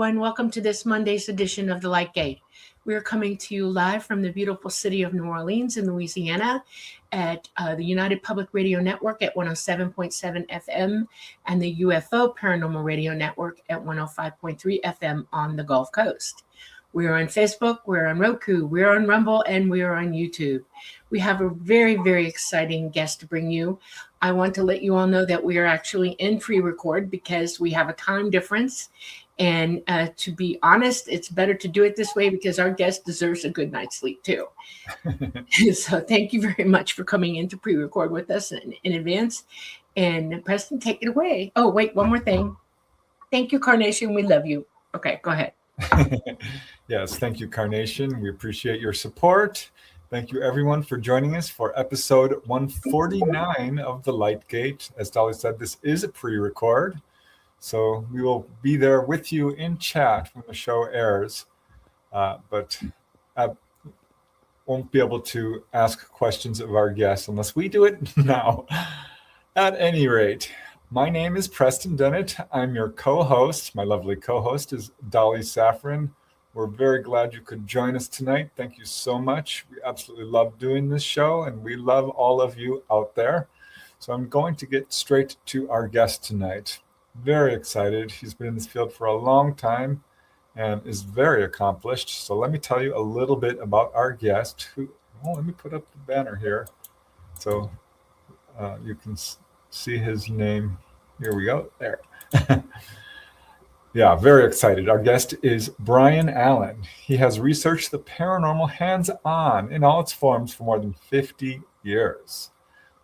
everyone. Welcome to this Monday's edition of The Light Gate. We are coming to you live from the beautiful city of New Orleans in Louisiana at the United Public Radio Network at 107.7 FM and the UFO Paranormal Radio Network at 105.3 FM on the Gulf Coast. We are on Facebook, we're on Roku, we're on Rumble, and we are on YouTube. We have a very, very exciting guest to bring you. I want to let you all know that we are actually in pre-record because we have a time difference. And to be honest, it's better to do it this way because our guest deserves a good night's sleep too. So thank you very much for coming in to pre-record with us in advance. And Preston, take it away. Oh, wait, one more thing. Thank you, Carnation. We love you. Okay, go ahead. Yes, thank you, Carnation. We appreciate your support. Thank you, everyone, for joining us for episode 149 of The Light Gate. As Dolly said, this is a pre-record, so we will be there with you in chat when the show airs, but I won't be able to ask questions of our guests unless we do it now. At any rate, my name is Preston Dennett. I'm your co-host. My lovely co-host is Dolly Safran. We're very glad you could join us tonight. Thank you so much. We absolutely love doing this show, and we love all of you out there. So I'm going to get straight to our guest tonight. Very excited. He's been in this field for a long time and is very accomplished. So let me tell you a little bit about our guest. Let me put up the banner here so you can see his name. Here we go. There. Yeah, very excited. Our guest is Brian Allan. He has researched the paranormal hands-on in all its forms for more than 50 years.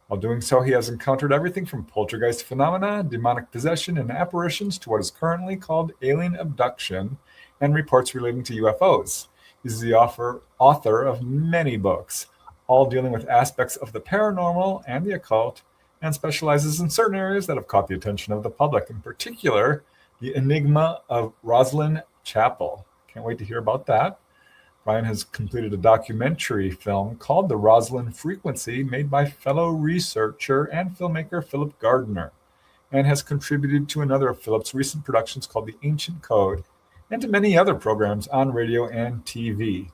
While doing so, he has encountered everything from poltergeist phenomena, demonic possession, and apparitions to what is currently called alien abduction and reports relating to UFOs. He's the author of many books, all dealing with aspects of the paranormal and the occult, and specializes in certain areas that have caught the attention of the public, in particular, the enigma of Rosslyn Chapel. Can't wait to hear about that. Brian has completed a documentary film called The Rosslyn Frequency, made by fellow researcher and filmmaker Philip Gardner, and has contributed to another of Philip's recent productions called The Ancient Code, and to many other programs on radio and TV.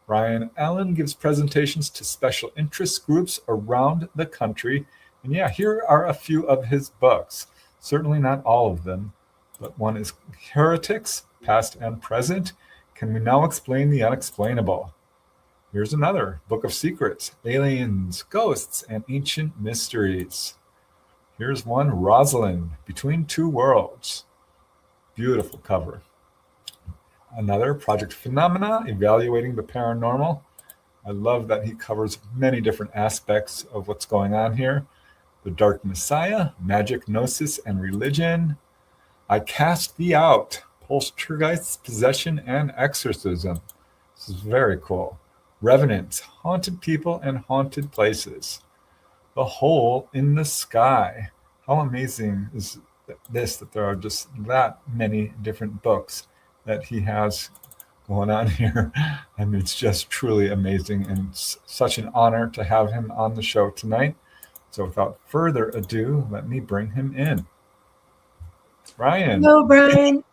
Brian Allan gives presentations to special interest groups around the country. And yeah, here are a few of his books. Certainly not all of them, but one is Heretics, Past and Present. Can we now explain the unexplainable? Here's another, Book of Secrets, Aliens, Ghosts, and Ancient Mysteries. Here's one, Rosslyn, Between Two Worlds. Beautiful cover. Another, Project Phenomena, Evaluating the Paranormal. I love that he covers many different aspects of what's going on here. The Dark Messiah, Magic, Gnosis, and Religion. I Cast Thee Out, Poltergeists, Possession, and Exorcism. This is very cool. Revenants, Haunted People and Haunted Places. The Hole in the Sky. How amazing is this, that there are just that many different books that he has going on here. I mean, it's just truly amazing, and it's such an honor to have him on the show tonight. So without further ado, let me bring him in. Brian. Hello, Brian.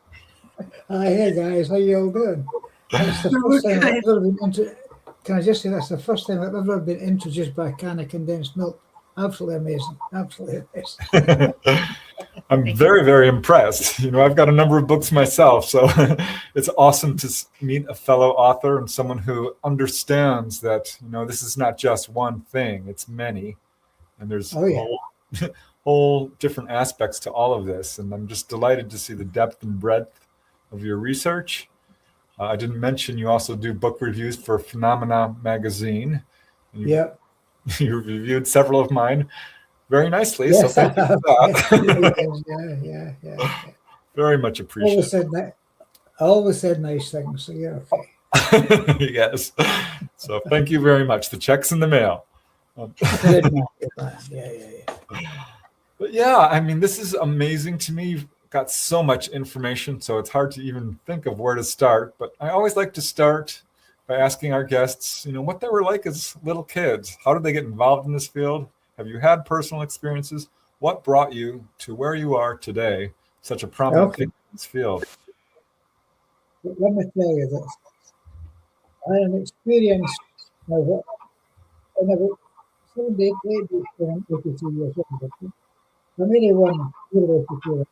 Hi, hey guys, how you all doing? That's the first time I've ever been Can I just say that's the first time I've ever been introduced by a can of condensed milk. Absolutely amazing. Absolutely amazing. I'm very, very impressed. You know, I've got a number of books myself, so it's awesome to meet a fellow author and someone who understands that, you know, this is not just one thing, it's many. And there's whole different aspects to all of this. And I'm just delighted to see the depth and breadth of your research. I didn't mention you also do book reviews for Phenomena magazine. Yeah. You reviewed several of mine very nicely. Yes, so thank you for that. Yeah. Very much appreciated. I always said nice things, so you're okay. Yes. So thank you very much. The check's in the mail. But yeah, I mean, this is amazing to me. You've got so much information, so it's hard to even think of where to start. But I always like to start by asking our guests, you know, what they were like as little kids. How did they get involved in this field? Have you had personal experiences? What brought you to where you are today, such a prominent figure in this field? But let me tell you this. I had an experience now, when I was 82 years old. I'm 81, year 82.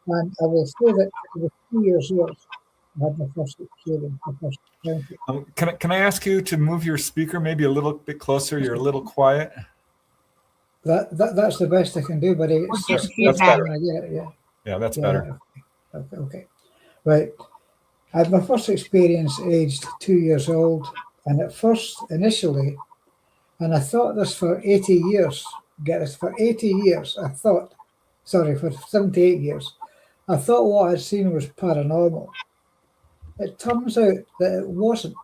And I will say that it was 2 years old. I had my first experience, my first encounter. Can I ask you to move your speaker maybe a little bit closer? You're a little quiet. That's the best I can do, buddy. It's We're getting just feedback. Yeah, that's yeah. better. Okay. Right. I had my first experience aged 2 years old, and at first, initially, and I thought this for 80 years. Get this, for 80 years, for 78 years, I thought what I'd seen was paranormal. It turns out that it wasn't,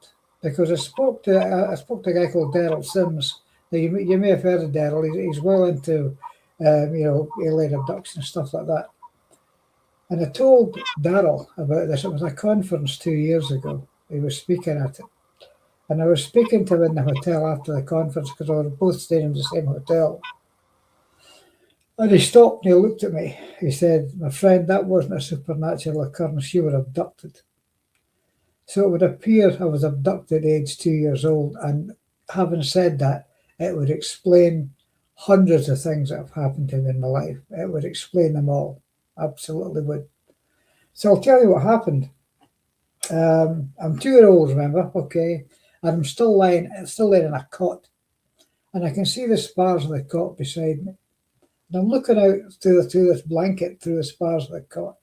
because I spoke to a guy called Daryl Sims. Now, you may have heard of Daryl. He's well into alien abduction and stuff like that. And I told Daryl about this. It was a conference 2 years ago. He was speaking at it. And I was speaking to him in the hotel after the conference because we were both staying in the same hotel. And he stopped and he looked at me. He said, "My friend, that wasn't a supernatural occurrence. You were abducted." So it would appear I was abducted aged 2 years old. And having said that, it would explain hundreds of things that have happened to me in my life. It would explain them all. Absolutely would. So I'll tell you what happened. I'm 2 years old, remember? Okay. And I'm still laying in a cot. And I can see the spars of the cot beside me. And I'm looking out through this blanket, through the spars of the cot.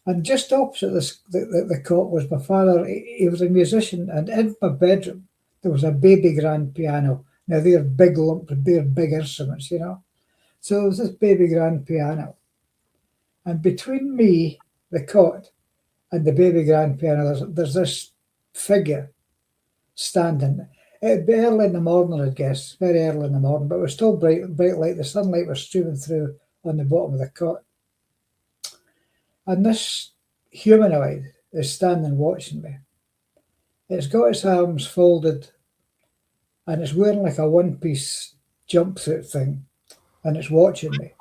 And just opposite the cot was my father. He was a musician. And in my bedroom, there was a baby grand piano. Now, they're big instruments, you know. So there was this baby grand piano. And between me, the cot, and the baby grand piano, there's this figure standing. It'd be early in the morning, I guess, very early in the morning, but it was still bright light. The sunlight was streaming through on the bottom of the cot. And this humanoid is standing watching me. It's got its arms folded and it's wearing like a one-piece jumpsuit thing, and it's watching me.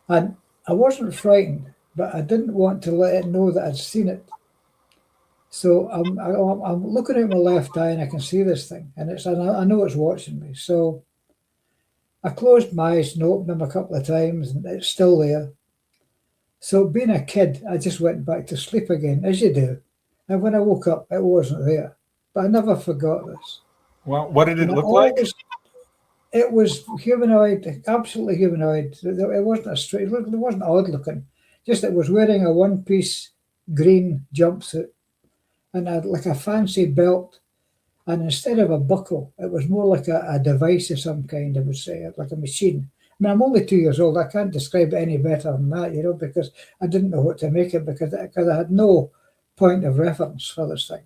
And I wasn't frightened, but I didn't want to let it know that I'd seen it. So I'm looking at my left eye and I can see this thing, and I know it's watching me. So I closed my eyes and opened them a couple of times, and it's still there. So being a kid, I just went back to sleep again, as you do. And when I woke up, it wasn't there. But I never forgot this. Well, what did it look like? It was humanoid, absolutely humanoid. It wasn't it wasn't odd looking. Just it was wearing a one-piece green jumpsuit and had like a fancy belt. And instead of a buckle, it was more like a device of some kind, I would say, like a machine. I mean, I'm only 2 years old. I can't describe it any better than that, you know, because I didn't know what to make it because I had no point of reference for this thing.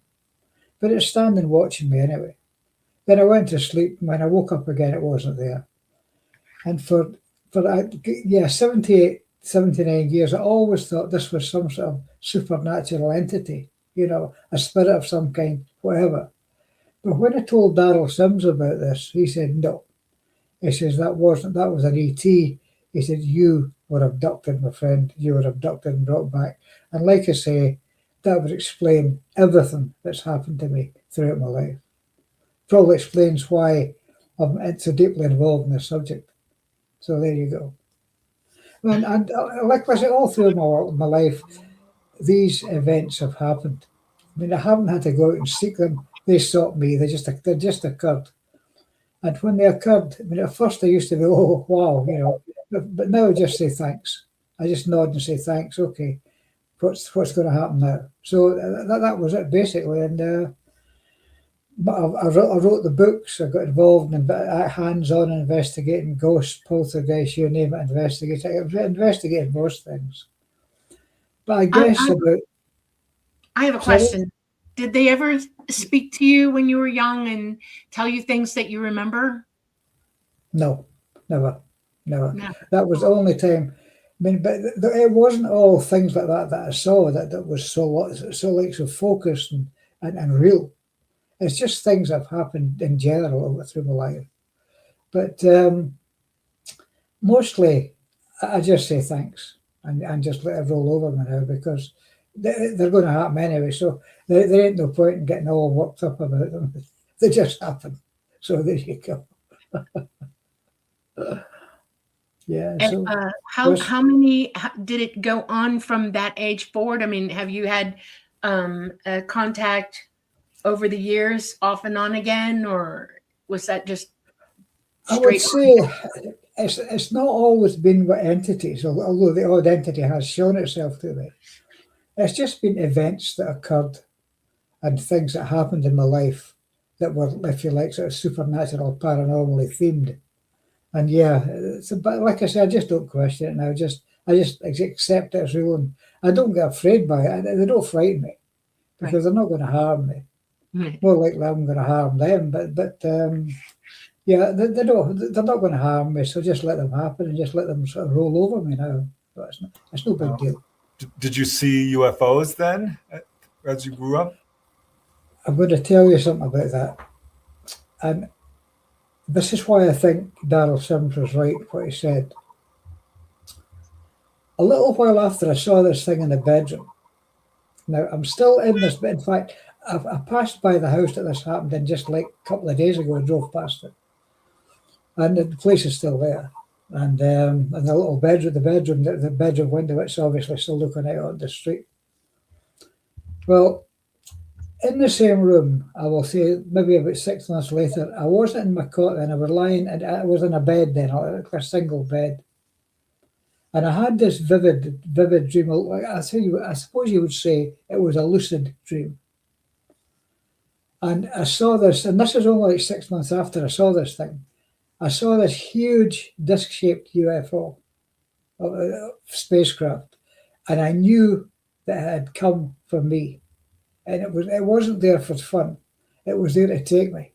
But it's standing watching me anyway. Then I went to sleep, and when I woke up again, it wasn't there. And for 78, 79 years, I always thought this was some sort of supernatural entity, you know, a spirit of some kind, whatever. But when I told Daryl Sims about this, he said, no. He says, that was an ET. He said, you were abducted, my friend. You were abducted and brought back. And like I say, that would explain everything that's happened to me throughout my life. Probably explains why I'm so deeply involved in this subject. So there you go. And like I said, all through my life, these events have happened. I mean, I haven't had to go out and seek them. They sought me. They just occurred. And when they occurred, I mean, at first I used to go, oh, wow, you know, but now I just say thanks. I just nod and say thanks. Okay, what's going to happen now? So that was it basically. And but I wrote the books. I got involved in hands-on investigating ghosts, poltergeists, you name it, investigating most things. But I guess I have a question. Did they ever speak to you when you were young and tell you things that you remember? No, never. No. That was the only time. I mean, but it wasn't all things like that I saw that was so focused and real. It's just things that have happened in general through my life. But mostly, I just say thanks and just let it roll over me now because they're going to happen anyway. So there ain't no point in getting all worked up about them. They just happen. So there you go. Yeah. And So how many did it go on from that age forward? I mean, have you had contact over the years, off and on again, or was that just I would straight say it's not always been with entities, although the odd entity has shown itself to me. It's just been events that occurred and things that happened in my life that were, if you like, sort of supernatural, paranormally themed. And yeah, but like I said, I just don't question it now. I just accept it as real, and I don't get afraid by it. They don't frighten me because they're not going to harm me. Right. More likely, I'm going to harm them. But yeah, they don't. They're not going to harm me. So just let them happen and just let them sort of roll over me now. But it's no big deal. Did you see UFOs then as you grew up? I'm going to tell you something about that, and this is why I think Darrell Sims was right what he said. A little while after I saw this thing in the bedroom. Now I'm still in this, but in fact, I passed by the house that this happened in just like a couple of days ago. I drove past it, and the place is still there. And the little bedroom, the bedroom window, it's obviously still looking out on the street. Well, in the same room, I will say maybe about 6 months later, I wasn't in my cot then. I was lying, and I was in a bed then, like a single bed. And I had this vivid dream. Like I suppose you would say it was a lucid dream. And I saw this, and this is only like 6 months after I saw this thing. I saw this huge disc-shaped UFO, spacecraft, and I knew that it had come for me. And it wasn't there for fun. It was there to take me.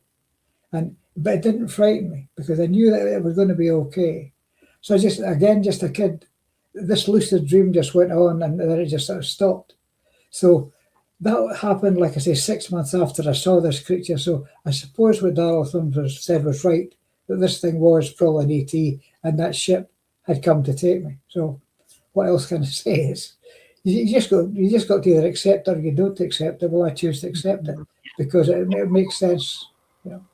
But it didn't frighten me because I knew that it was going to be okay. So I just a kid, this lucid dream just went on and then it just sort of stopped. So that happened, like I say, 6 months after I saw this creature. So I suppose what Darrell Sims said was right, that this thing was probably an ET and that ship had come to take me. So what else can I say? Is you just got to either accept it or you don't accept it. Well, I choose to accept it because it makes sense. You know.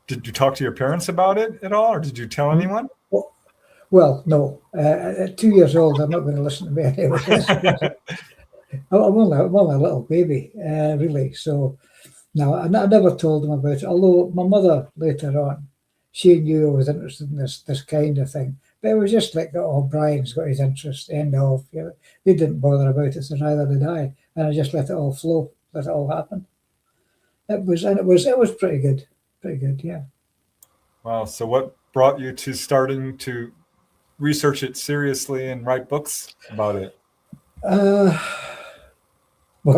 Did you talk to your parents about it at all, or did you tell anyone? Well, no. At 2 years old, I'm not going to listen to me anyway. I'm only a little baby, really. So, no, I never told them about it. Although my mother later on, she knew I was interested in this kind of thing. But it was just like, oh, Brian's got his interest, end of. You know, they didn't bother about it, so neither did I. And I just let it all flow, let it all happen. It was pretty good, yeah. Wow. So what brought you to starting to research it seriously and write books about it? Well,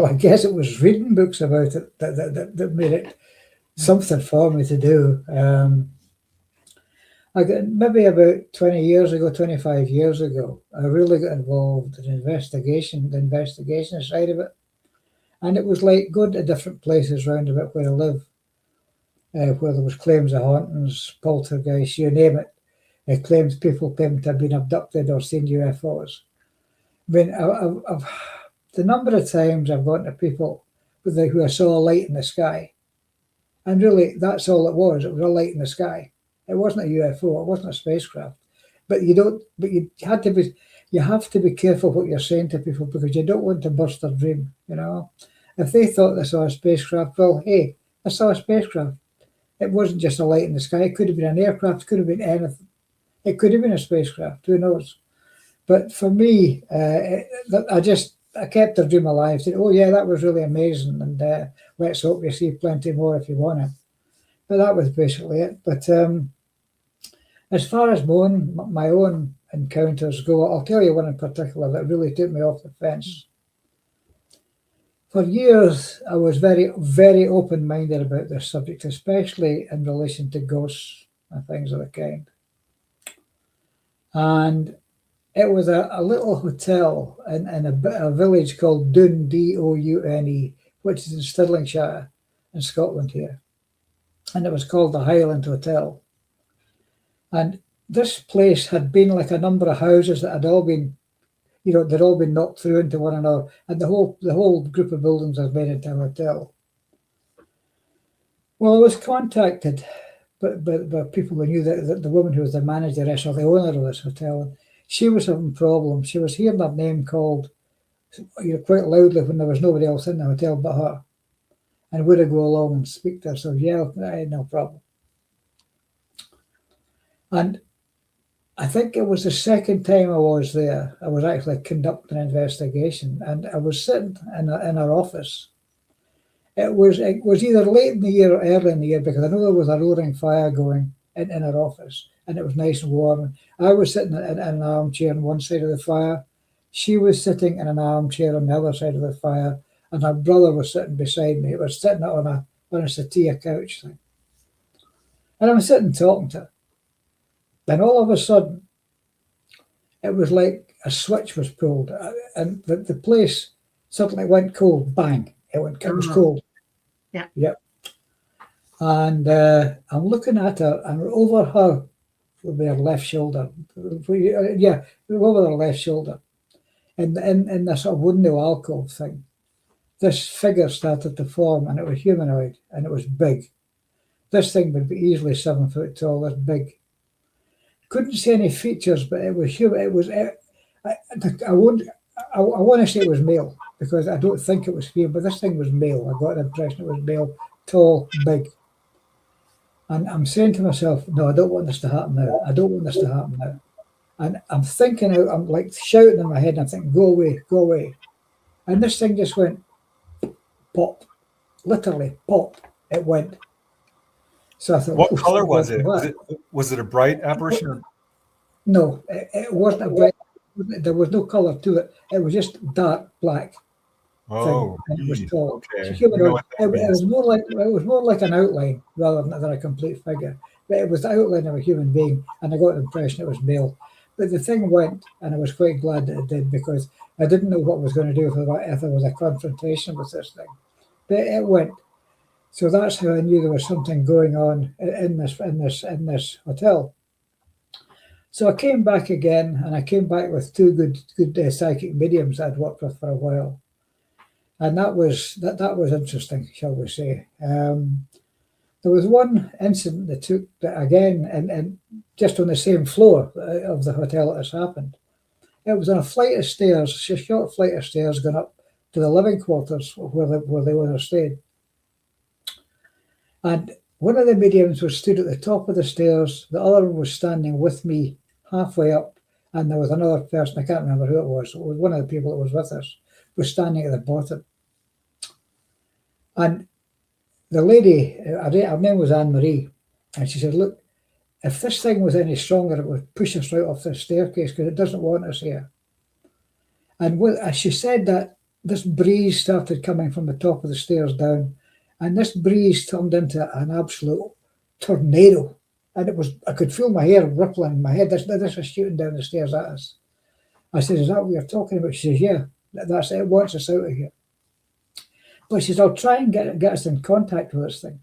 I guess it was reading books about it that made it something for me to do. I got maybe about 25 years ago, I really got involved in the investigation side of it. And it was like going to different places round about where I live, where there was claims of hauntings, poltergeists, you name it. Claims people claimed to have been abducted or seen UFOs. I mean, the number of times I've gone to people who I saw a light in the sky, and really that's all it was. It was a light in the sky. It wasn't a UFO. It wasn't a spacecraft. But you have to be careful what you're saying to people because you don't want to burst their dream. You know, if they thought they saw a spacecraft, well, hey, I saw a spacecraft. It wasn't just a light in the sky. It could have been an aircraft. Could have been anything. It could have been a spacecraft. Who knows? But for me, I kept their dream alive. Said, "Oh yeah, that was really amazing," and let's hope you see plenty more if you want to. But that was basically it. But as far as my own encounters go, I'll tell you one in particular that really took me off the fence. For years, I was very, very open-minded about this subject, especially in relation to ghosts and things of the kind. And it was a little hotel in a village called Doune, Doune, which is in Stirlingshire in Scotland here. And it was called the Highland Hotel. And this place had been like a number of houses that had all been they'd all been knocked through into one another, and the whole group of buildings was made into a hotel. Well, I was contacted by people who knew that the woman who was the manageress or the owner of this hotel, and she was having problems. She was hearing her name called, quite loudly when there was nobody else in the hotel but her, and would I go along and speak to her? So yeah, I had no problem. And I think it was the second time I was there, I was actually conducting an investigation, and I was sitting in our office. It was either late in the year or early in the year, because I know there was a roaring fire going in our office, and it was nice and warm. I was sitting in an armchair on one side of the fire. She was sitting in an armchair on the other side of the fire, and her brother was sitting beside me. He was sitting on a settee, a couch thing. And I'm sitting talking to her. Then all of a sudden, it was like a switch was pulled, and the place suddenly went cold. Bang! It was cold. Yeah. Yep. And I'm looking at her, and over her would be her left shoulder. Yeah, over her left shoulder. In this sort of window alcove thing, this figure started to form, and it was humanoid, and it was big. This thing would be easily 7 foot tall. This big. Couldn't see any features, but it was human. It was. I want to say it was male, because I don't think it was female, but this thing was male. I got the impression it was male, tall, big. And I'm saying to myself, no, I don't want this to happen now. I don't want this to happen now. And I'm thinking out, I'm like shouting in my head, and I'm thinking, go away, go away. And this thing just went pop, literally pop, it went. So I thought, what color was it? Was it a bright apparition? Or? No, it wasn't a bright. There was no color to it. It was just dark black. Oh, and it was tall. Okay. So it was more like an outline rather than a complete figure. But it was the outline of a human being, and I got the impression it was male. But the thing went, and I was quite glad that it did, because I didn't know what I was going to do if there was a confrontation with this thing. But it went. So that's how I knew there was something going on in this hotel. So I came back again, and I came back with two good psychic mediums I'd worked with for a while, and that was interesting, shall we say. There was one incident that took again, and just on the same floor of the hotel that this happened. It was on a flight of stairs, a short flight of stairs going up to the living quarters where the owner stayed. And one of the mediums was stood at the top of the stairs. The other one was standing with me halfway up, and there was another person, I can't remember who it was. It was one of the people that was with us, was standing at the bottom. And the lady, her name was Anne-Marie, and she said, look, if this thing was any stronger, it would push us right off the staircase, because it doesn't want us here. And as she said that, this breeze started coming from the top of the stairs down, and this breeze turned into an absolute tornado. And I could feel my hair rippling in my head. This was shooting down the stairs at us. I said, is that what you're talking about? She says, yeah, that's it. It wants us out of here. But she says, I'll try and get us in contact with this thing.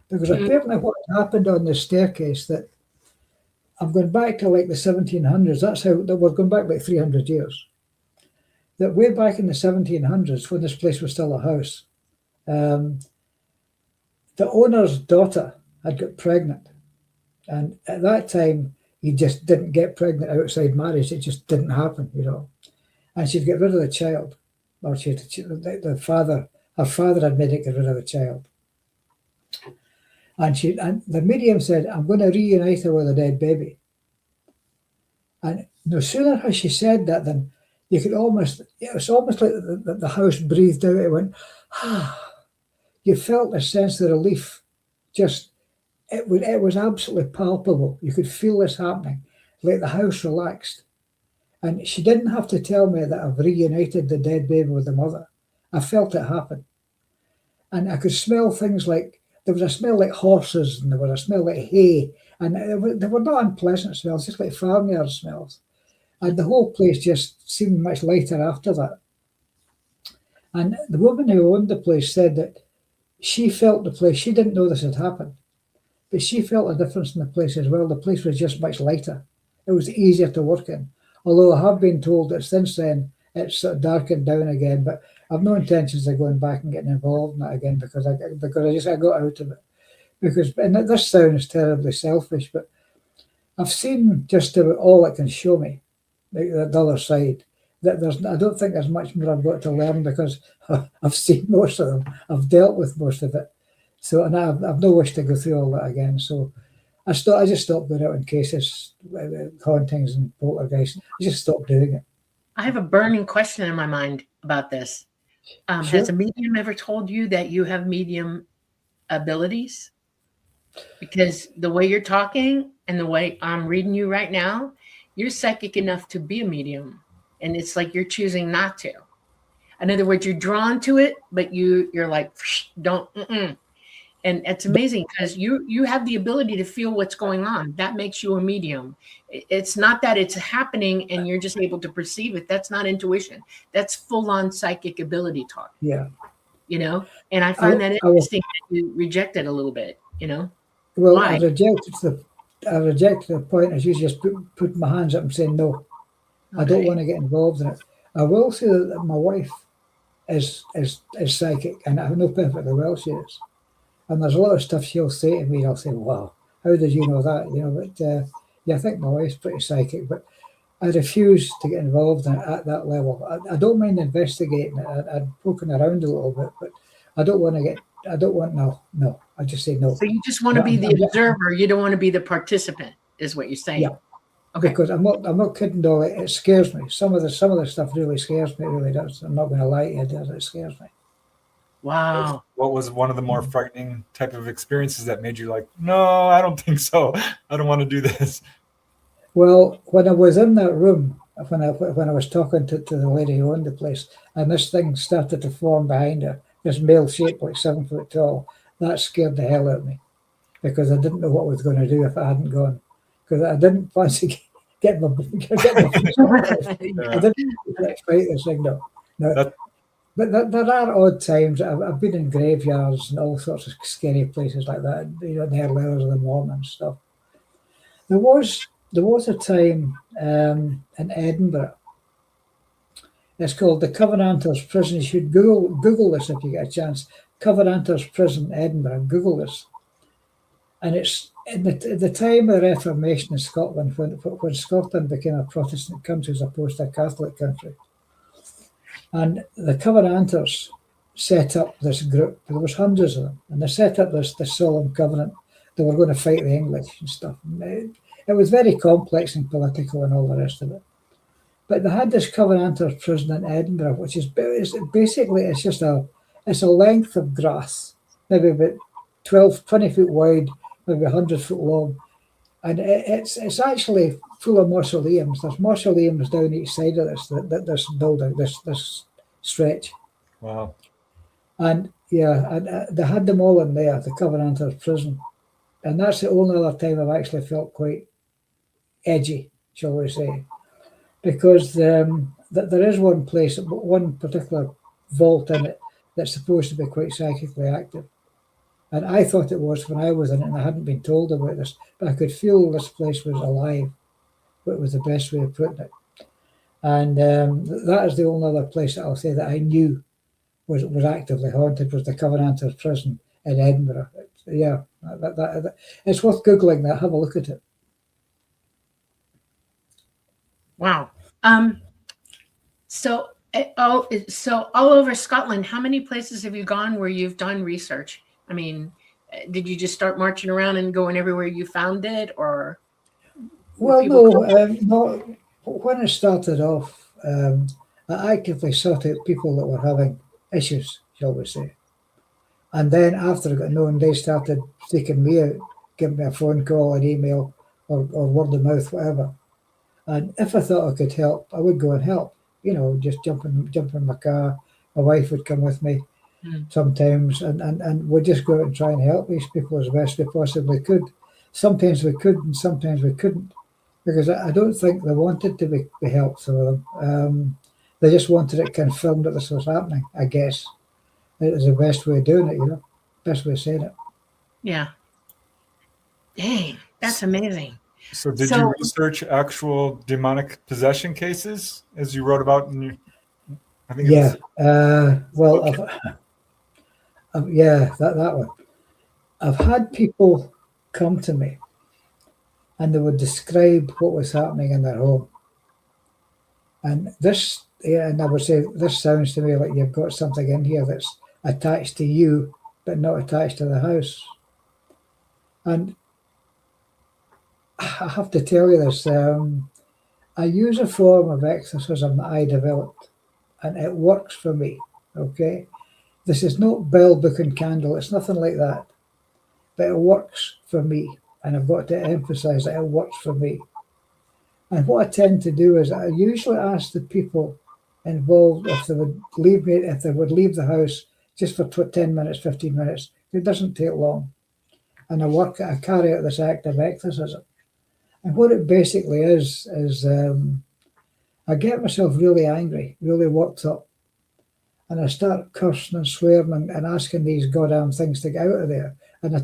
Because apparently what happened on the staircase, that I'm going back to like the 1700s. That we're going back like 300 years. That way back in the 1700s, when this place was still a house, the owner's daughter had got pregnant. And at that time, you just didn't get pregnant outside marriage. It just didn't happen, And she'd get rid of the child. Or her father had made it get rid of the child. And the medium said, I'm going to reunite her with a dead baby. And no sooner has she said that than you could it was almost like the house breathed out. It went, you felt a sense of relief. It was absolutely palpable. You could feel this happening, like the house relaxed. And she didn't have to tell me that I've reunited the dead baby with the mother. I felt it happen. And I could smell things like, there was a smell like horses, and there was a smell like hay. And they were not unpleasant smells, just like farmyard smells. And the whole place just seemed much lighter after that. And the woman who owned the place said that she felt the place, she didn't know this had happened, but she felt a difference in the place as well. The place was just much lighter. It was easier to work in. Although I have been told that since then it's sort of darkened down again, but I've no intentions of going back and getting involved in that again because I got out of it. Because, and this sounds terribly selfish, but I've seen just about all it can show me, the other side. That I don't think there's much more I've got to learn because I've seen most of them. I've dealt with most of it. So, and I've no wish to go through all that again. So I just stopped going out in cases, hauntings and poltergeists. I just stopped doing it. I have a burning question in my mind about this. Sure. Has a medium ever told you that you have medium abilities? Because the way you're talking and the way I'm reading you right now, you're psychic enough to be a medium. And it's like you're choosing not to. In other words, you're drawn to it, but you're like, don't. And it's amazing because you have the ability to feel what's going on. That makes you a medium. It's not that it's happening and you're just able to perceive it. That's not intuition. That's full-on psychic ability talk. Yeah. You know, and I find that interesting that you reject it a little bit, you know. Well, Why? I rejected the point as you just put my hands up and saying no. Okay. I don't want to get involved in it. I will say that my wife is psychic, and I know perfectly well she is. And there's a lot of stuff she'll say to me, and I'll say, "Wow, how did you know that?" You know, but yeah, I think my wife's pretty psychic, but I refuse to get involved in it at that level. I don't mind investigating it and poking around a little bit, but I don't want to get. I don't want no. I just say no. So you just want to be the observer. You don't want to be the participant, is what you're saying. Yeah. Okay. Because I'm not kidding though. It scares me. Some of the stuff really scares me. It really does. I'm not going to lie to you. It scares me. Wow. What was one of the more frightening type of experiences that made you like, no, I don't think so. I don't want to do this. Well, when I was in that room, when I was talking to the lady who owned the place, and this thing started to form behind her, this male shape like 7 foot tall, that scared the hell out of me because I didn't know what I was going to do if I hadn't gone. Because I didn't fancy getting my I didn't fight this thing. No. But there are odd times. I've been in graveyards and all sorts of scary places like that. You know, in the early hours of the morning and stuff. There was a time in Edinburgh. It's called the Covenanters Prison. You should Google this if you get a chance. Covenanters Prison, Edinburgh. Google this. And it's in the time of the Reformation in Scotland, when Scotland became a Protestant country as opposed to a Catholic country. And the Covenanters set up this group. There was hundreds of them. And they set up this solemn covenant. They were going to fight the English and stuff. And it was very complex and political and all the rest of it. But they had this Covenanters prison in Edinburgh, which is basically, it's a length of grass, maybe about 20 feet wide, maybe 100 foot long. And it's actually full of mausoleums. There's mausoleums down each side of this building, this stretch. Wow. And yeah, and they had them all in there, the Covenanters prison. And that's the only other time I've actually felt quite edgy, shall we say. Because there is one place, one particular vault in it that's supposed to be quite psychically active. And I thought it was when I was in it, and I hadn't been told about this, but I could feel this place was alive. It was the best way of putting it. And that is the only other place that I'll say that I knew was actively haunted, was the Covenanters prison in Edinburgh. Yeah, that it's worth Googling that. Have a look at it. Wow. So all over Scotland, how many places have you gone where you've done research? I mean, did you just start marching around and going everywhere you found it, or? Well, no. When it started off, I actively sought out people that were having issues, shall we say. And then after I got known, they started seeking me out, giving me a phone call, an email, or word of mouth, whatever. And if I thought I could help, I would go and help. You know, just jump in my car. My wife would come with me sometimes, and we'd just go out and try and help these people as best we possibly could. Sometimes we could, and sometimes we couldn't, because I don't think they wanted to be helped through them. They just wanted it confirmed that this was happening, I guess. It was the best way of doing it, you know, best way of saying it. Yeah. Dang, that's amazing. So did you research actual demonic possession cases, as you wrote about in your, I think Yeah. Well, okay. yeah, that one. I've had people come to me and they would describe what was happening in their home. And this, yeah, and I would say, this sounds to me like you've got something in here that's attached to you, but not attached to the house. And I have to tell you this, I use a form of exorcism that I developed, and it works for me, okay? This is not bell, book and candle, it's nothing like that, but it works for me. And I've got to emphasize that it works for me. And what I tend to do is I usually ask the people involved if they would leave me, if they would leave the house just for 10 minutes, 15 minutes. It doesn't take long. And I carry out this act of exorcism. And what it basically is I get myself really angry, really worked up. And I start cursing and swearing and asking these goddamn things to get out of there. And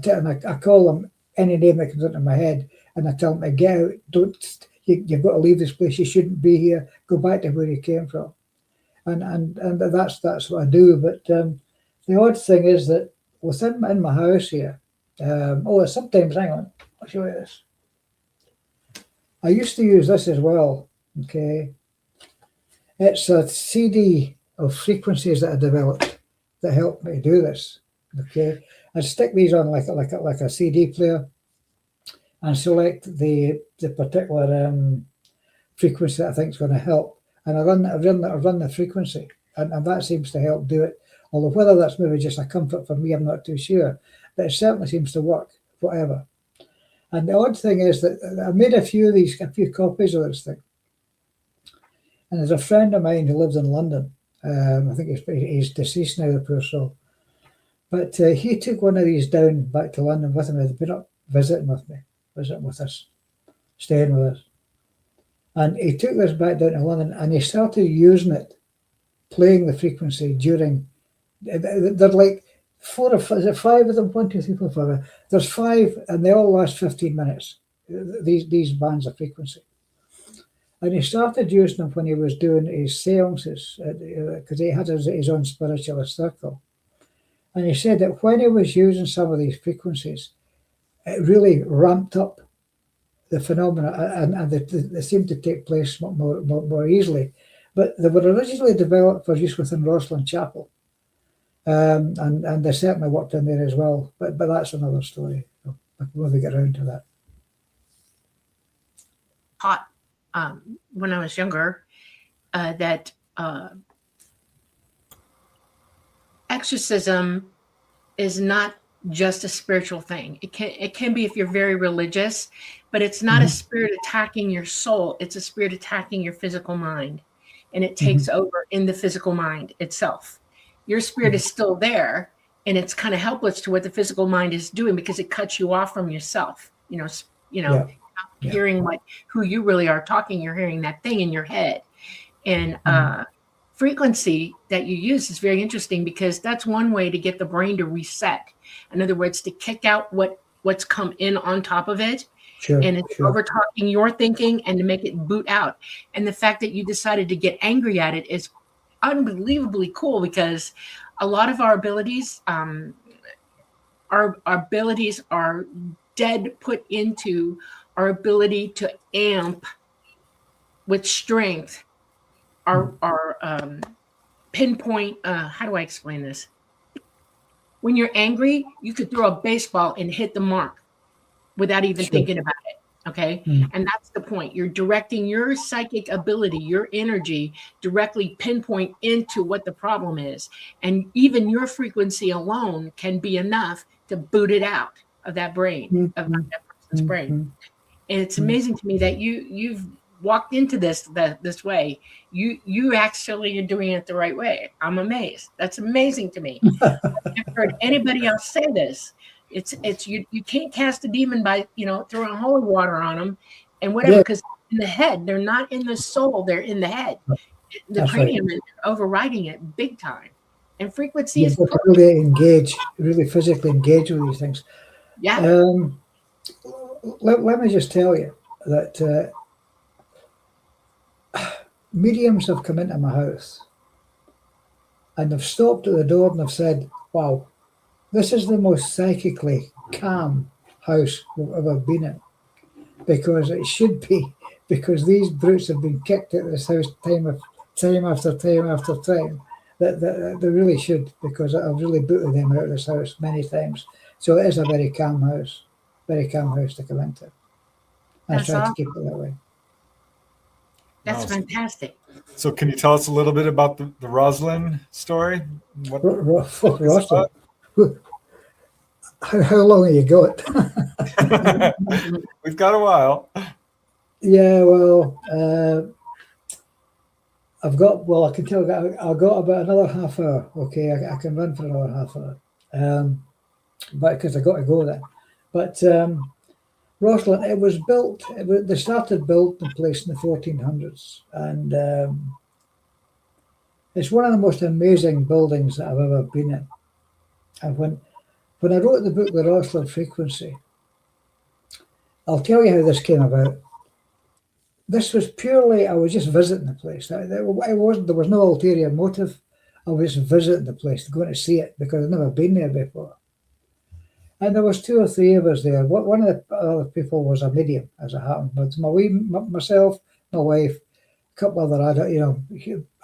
I call them any name that comes into my head. And I tell them to get out, you've got to leave this place. You shouldn't be here. Go back to where you came from. And that's what I do. But the odd thing is that in my house here, sometimes, hang on, I'll show you this. I used to use this as well, okay? It's a CD of frequencies that I developed that helped me do this, okay? I'd stick these on like a CD player and select the particular frequency that I think is going to help. And I run the frequency, and that seems to help do it. Although whether that's maybe just a comfort for me, I'm not too sure. But it certainly seems to work, whatever. And the odd thing is that I made a few copies of this thing. And there's a friend of mine who lives in London. I think he's deceased now, the poor soul. But he took one of these down back to London with him. He'd been up visiting with us, staying with us. And he took this back down to London and he started using it, playing the frequency during, they're like 4 or 5, is it 5 of them? 1, 2, 3, 4, 5. There's 5 and they all last 15 minutes, these bands of frequency. And he started using them when he was doing his seances, because he had his own spiritualist circle. And he said that when he was using some of these frequencies, it really ramped up the phenomena, and they seemed to take place more easily. But they were originally developed for use within Rosslyn Chapel, and they certainly worked in there as well. But that's another story. So when we get around to that. Taught when I was younger that exorcism is not just a spiritual thing. It can be if you're very religious, but it's not a spirit attacking your soul. It's a spirit attacking your physical mind, and it takes over in the physical mind itself. Your spirit is still there, and it's kind of helpless to what the physical mind is doing because it cuts you off from yourself. Hearing who you really are talking. You're hearing that thing in your head, and frequency that you use is very interesting because that's one way to get the brain to reset. In other words, to kick out what's come in on top of it. And it's over talking your thinking and to make it boot out. And the fact that you decided to get angry at it is unbelievably cool because a lot of our abilities, are dead put into our ability to amp with strength, our pinpoint, how do I explain this? When you're angry, you could throw a baseball and hit the mark without even thinking about it. Okay. And that's the point. You're directing your psychic ability, your energy directly pinpoint into what the problem is. And even your frequency alone can be enough to boot it out of that brain, of that person's brain. And it's amazing to me that you've walked into this way. You actually are doing it the right way. I'm amazed. That's amazing to me. I've never heard anybody else say this. It's you can't cast a demon by throwing holy water on them and whatever, because in the head, they're not in the soul, they're in the head. The cranium is overriding it big time. And frequency is really physically engage with these things. Yeah. Let me just tell you, that mediums have come into my house and they've stopped at the door and they've said, wow, this is the most psychically calm house we've ever been in. Because it should be, because these brutes have been kicked out of this house time after time after time. That they really should, because I've really booted them out of this house many times. So it is a very calm house to come into. I That's try awesome. to keep it that way. That's Awesome. fantastic. So can you tell us a little bit about the Rosslyn story? What Rosslyn. How long have you got? We've got a while. Yeah, well, I can tell you, I've got about another half hour. Okay, I can run for another half hour. But because I got to go then. But Rosslyn, it was built, they started built and placed in the 1400s. And it's one of the most amazing buildings that I've ever been in. And when I wrote the book, The Rosslyn Frequency, I'll tell you how this came about. This was purely, I was just visiting the place. There was no ulterior motive. I was just visiting the place, going to see it, because I'd never been there before. And there was 2 or 3 of us there. One of the other people was a medium, as it happened. But myself, my wife, a couple other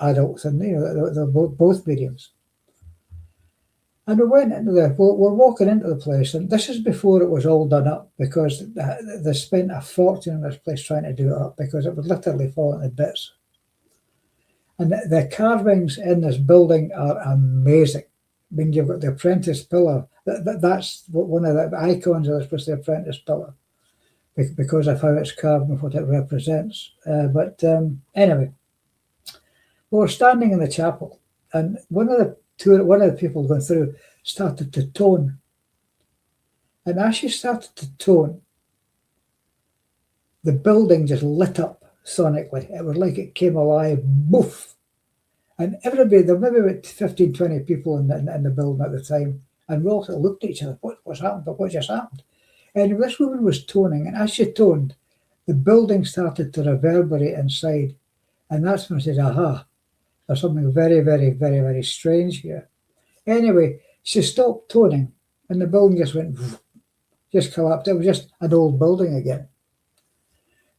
adults, and they're both mediums. And we went into we're walking into the place, and this is before it was all done up, because they spent a fortune in this place trying to do it up, because it would literally fall into bits. And the carvings in this building are amazing. I mean, you've got the apprentice pillar. That's one of the icons of this place, the apprentice pillar, because of how it's carved and what it represents. But anyway, we were standing in the chapel, and one of the people going through started to tone. And as she started to tone, the building just lit up sonically. It was like it came alive, boof. And everybody, there were maybe about 15, 20 people in the building at the time. And we all sort of looked at each other, what's happened? What just happened? And this woman was toning, and as she toned, the building started to reverberate inside. And that's when I said, aha, there's something very, very, very, very strange here. Anyway, she stopped toning, and the building just went, just collapsed. It was just an old building again.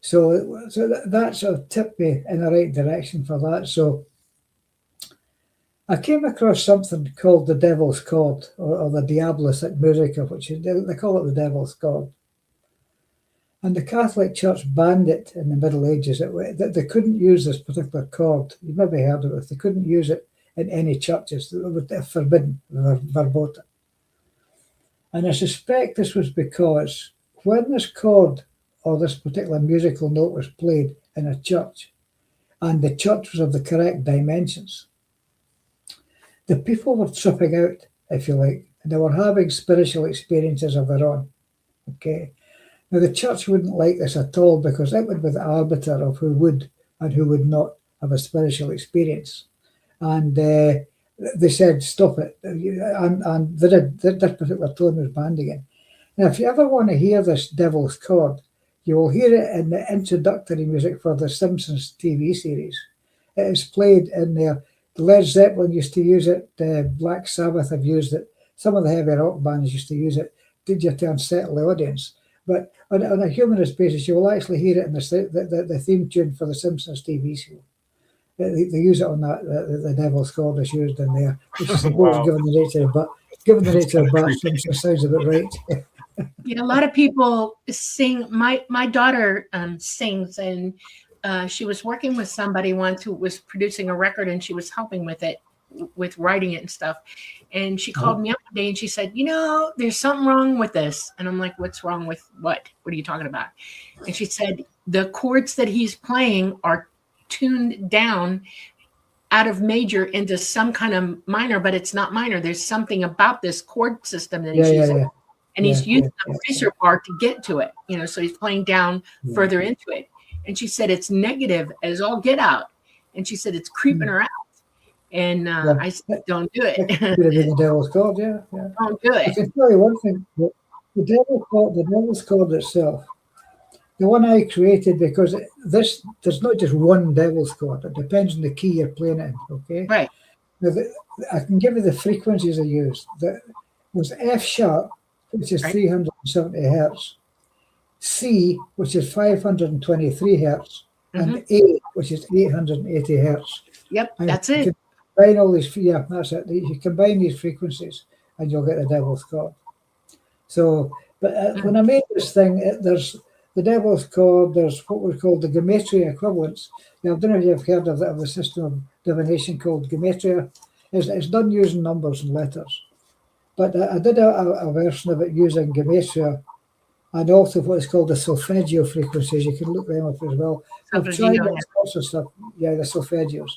So that sort of tipped me in the right direction for that. So I came across something called the Devil's Chord, or the Diabolus at Musica, which they call it the Devil's Chord. And the Catholic Church banned it in the Middle Ages. They couldn't use this particular chord. You maybe heard of it. They couldn't use it in any churches. They were forbidden, verboten. And I suspect this was because when this chord or this particular musical note was played in a church, and the church was of the correct dimensions, the people were tripping out, if you like, and they were having spiritual experiences of their own. Okay. Now, the church wouldn't like this at all, because it would be the arbiter of who would and who would not have a spiritual experience. And they said, stop it. And this particular tone was banned again. Now, if you ever want to hear this Devil's Chord, you will hear it in the introductory music for the Simpsons TV series. It is played in there. Led Zeppelin used to use it. Black Sabbath have used it. Some of the heavy rock bands used to use it. Did you to unsettle the audience? But on a humorous basis, you will actually hear it in the theme tune for the Simpsons TV show. They use it on that. The Devil's Chord is used in there, which is Wow. given the nature of Bart Simpson, sounds about right. Yeah, a lot of people sing. My daughter sings, and she was working with somebody once who was producing a record, and she was helping with it, with writing it and stuff. And she called me up one day and she said, there's something wrong with this. And I'm like, what's wrong with what? What are you talking about? And she said, the chords that he's playing are tuned down out of major into some kind of minor, but it's not minor. There's something about this chord system that he's using. Yeah. And he's using a Fisher bar to get to it, so he's playing down further into it. And she said, it's negative as all get out. And she said, it's creeping her out. And I said, don't do it. Could have been the Devil's Chord, yeah. Don't do it. I can tell you one thing. The Devil's Chord itself The one I created, because there's not just one devil's chord. It depends on the key you're playing it in, okay? Right. Now, I can give you the frequencies I used. That was F sharp, which is Right. 370 hertz, C, which is 523 hertz, Mm-hmm. and A, which is 880 hertz. Yep, And that's you it. can combine all these, yeah, that's it. You combine these frequencies, and you'll get the devil's chord. So, but when I made this thing, there's the devil's chord. There's what we call the gematria equivalents. Now, I don't know if you've heard of the system of divination called gematria. It's done using numbers and letters. But I did a version of it using gematria and also what is called the solfeggio frequencies. You can look them up as well. I've tried all sorts of stuff. Yeah, the solfeggios.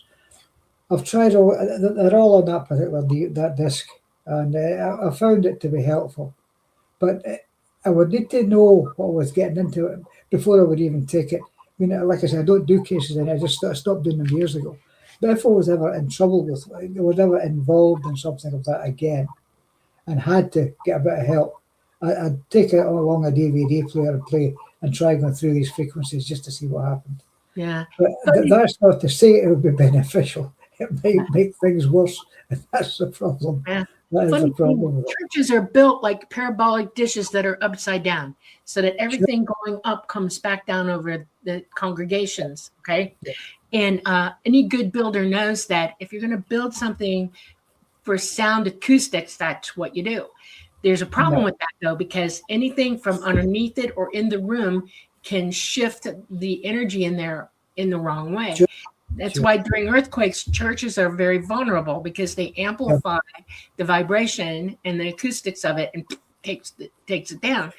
I've tried all. They're all on that particular that disc, and I found it to be helpful. But I would need to know what I was getting into it before I would even take it. I mean, like I said, I don't do cases, and I stopped doing them years ago. But if I was ever in trouble with, I was ever involved in something of that again, and had to get a bit of help, I'd take it along a DVD player and play and try going through these frequencies just to see what happened. Yeah. But that's not to say it would be beneficial. It might make things worse, and that's the problem. Yeah. That is the problem with it. Churches are built like parabolic dishes that are upside down, so that everything going up comes back down over the congregations. Okay. Yeah. And any good builder knows that if you're going to build something for sound acoustics, that's what you do. There's a problem with that, though, because anything from underneath it or in the room can shift the energy in there in the wrong way. Sure. That's why during earthquakes, churches are very vulnerable because they amplify the vibration and the acoustics of it and takes it down.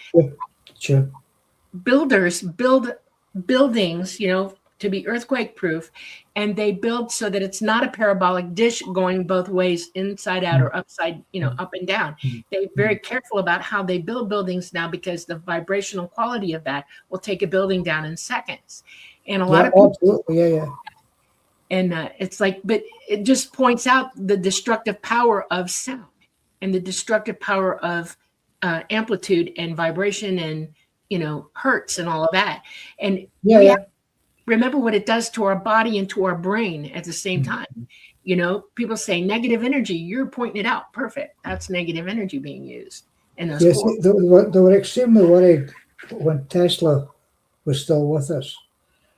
Sure. Builders build buildings, to be earthquake proof, and they build so that it's not a parabolic dish going both ways, inside out or upside, up and down. They're very careful about how they build buildings now because the vibrational quality of that will take a building down in seconds. And a lot of people, absolutely, yeah. And it's like, but it just points out the destructive power of sound and the destructive power of amplitude and vibration and, hertz and all of that. And remember what it does to our body and to our brain at the same time. People say negative energy. You're pointing it out. Perfect. That's negative energy being used. And yes, they were extremely worried when Tesla was still with us,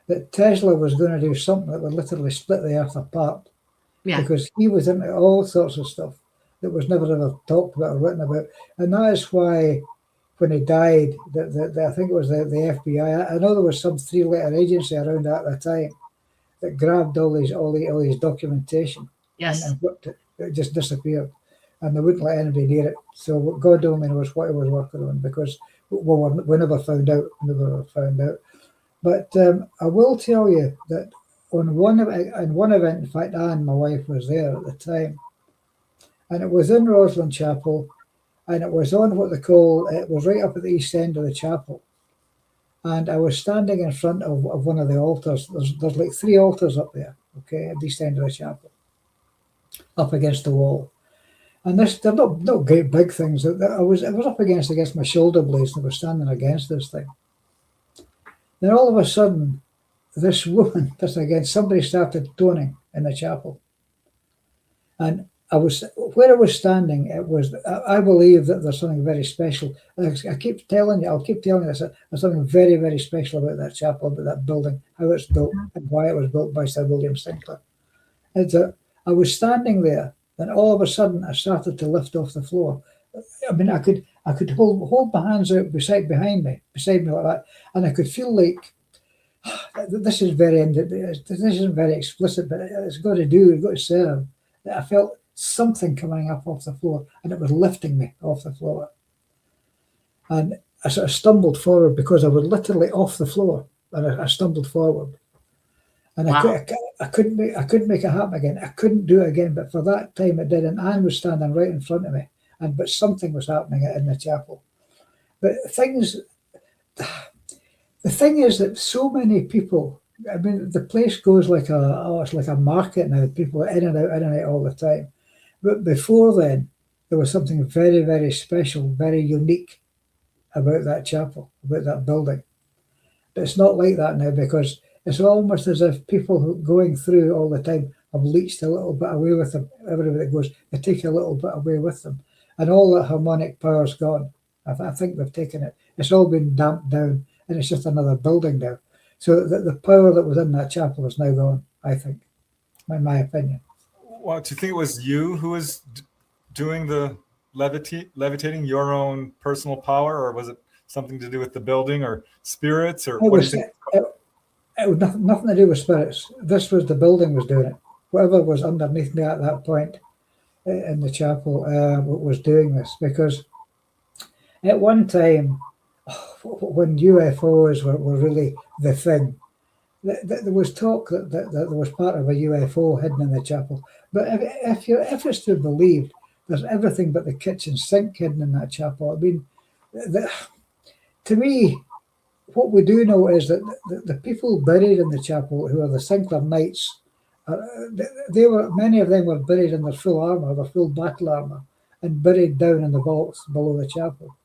that Tesla was going to do something that would literally split the earth apart. Yeah. Because he was into all sorts of stuff that was never ever talked about or written about. And that is why when he died, I think it was the FBI. I know there was some 3-letter agency around at the time that grabbed all these documentation. Yes. And whipped it. It just disappeared. And they wouldn't let anybody near it. So God only knows what he was working on, because we never found out. But I will tell you that on one event, in fact, Anne, my wife, was there at the time, and it was in Rosslyn Chapel, and it was on what they call, it was right up at the east end of the chapel. And I was standing in front of one of the altars. There's like 3 altars up there, okay, at the east end of the chapel, up against the wall. And they're not great big things. I was up against my shoulder blades, and I was standing against this thing. Then all of a sudden, this woman, somebody started toning in the chapel. And where I was standing, I believe that there's something very special. I'll keep telling you this, there's something very, very special about that chapel, about that building, how it's built and why it was built by Sir William Sinclair. I was standing there, and all of a sudden I started to lift off the floor. I mean, I could hold my hands out beside me like that, and I could feel like this isn't very explicit, but it's got to serve. I felt something coming up off the floor, and it was lifting me off the floor. And I sort of stumbled forward because I was literally off the floor, and I stumbled forward. And wow. I couldn't make it happen again. I couldn't do it again, but for that time it did. And Anne was standing right in front of me, but something was happening in the chapel. But the thing is that so many people, I mean, the place goes it's like a market now. People are in and out all the time. But before then, there was something very, very special, very unique about that chapel, about that building. But it's not like that now, because it's almost as if people who going through all the time have leached a little bit away with them. Everywhere that goes, they take a little bit away with them. And all that harmonic power's gone. I think they've taken it. It's all been damped down, and it's just another building now. So the power that was in that chapel is now gone, I think, in my opinion. Well, do you think it was you who was doing the levitating your own personal power, or was it something to do with the building or spirits, or what do you think? It was nothing to do with spirits. This was the building was doing it. Whatever was underneath me at that point in the chapel was doing this, because at one time, when UFOs were really the thing, there was talk that there was part of a UFO hidden in the chapel. But if it's to be believed, there's everything but the kitchen sink hidden in that chapel. I mean, to me, what we do know is that the people buried in the chapel, who are the Sinclair Knights, many of them were buried in their full armor, their full battle armor, and buried down in the vaults below the chapel.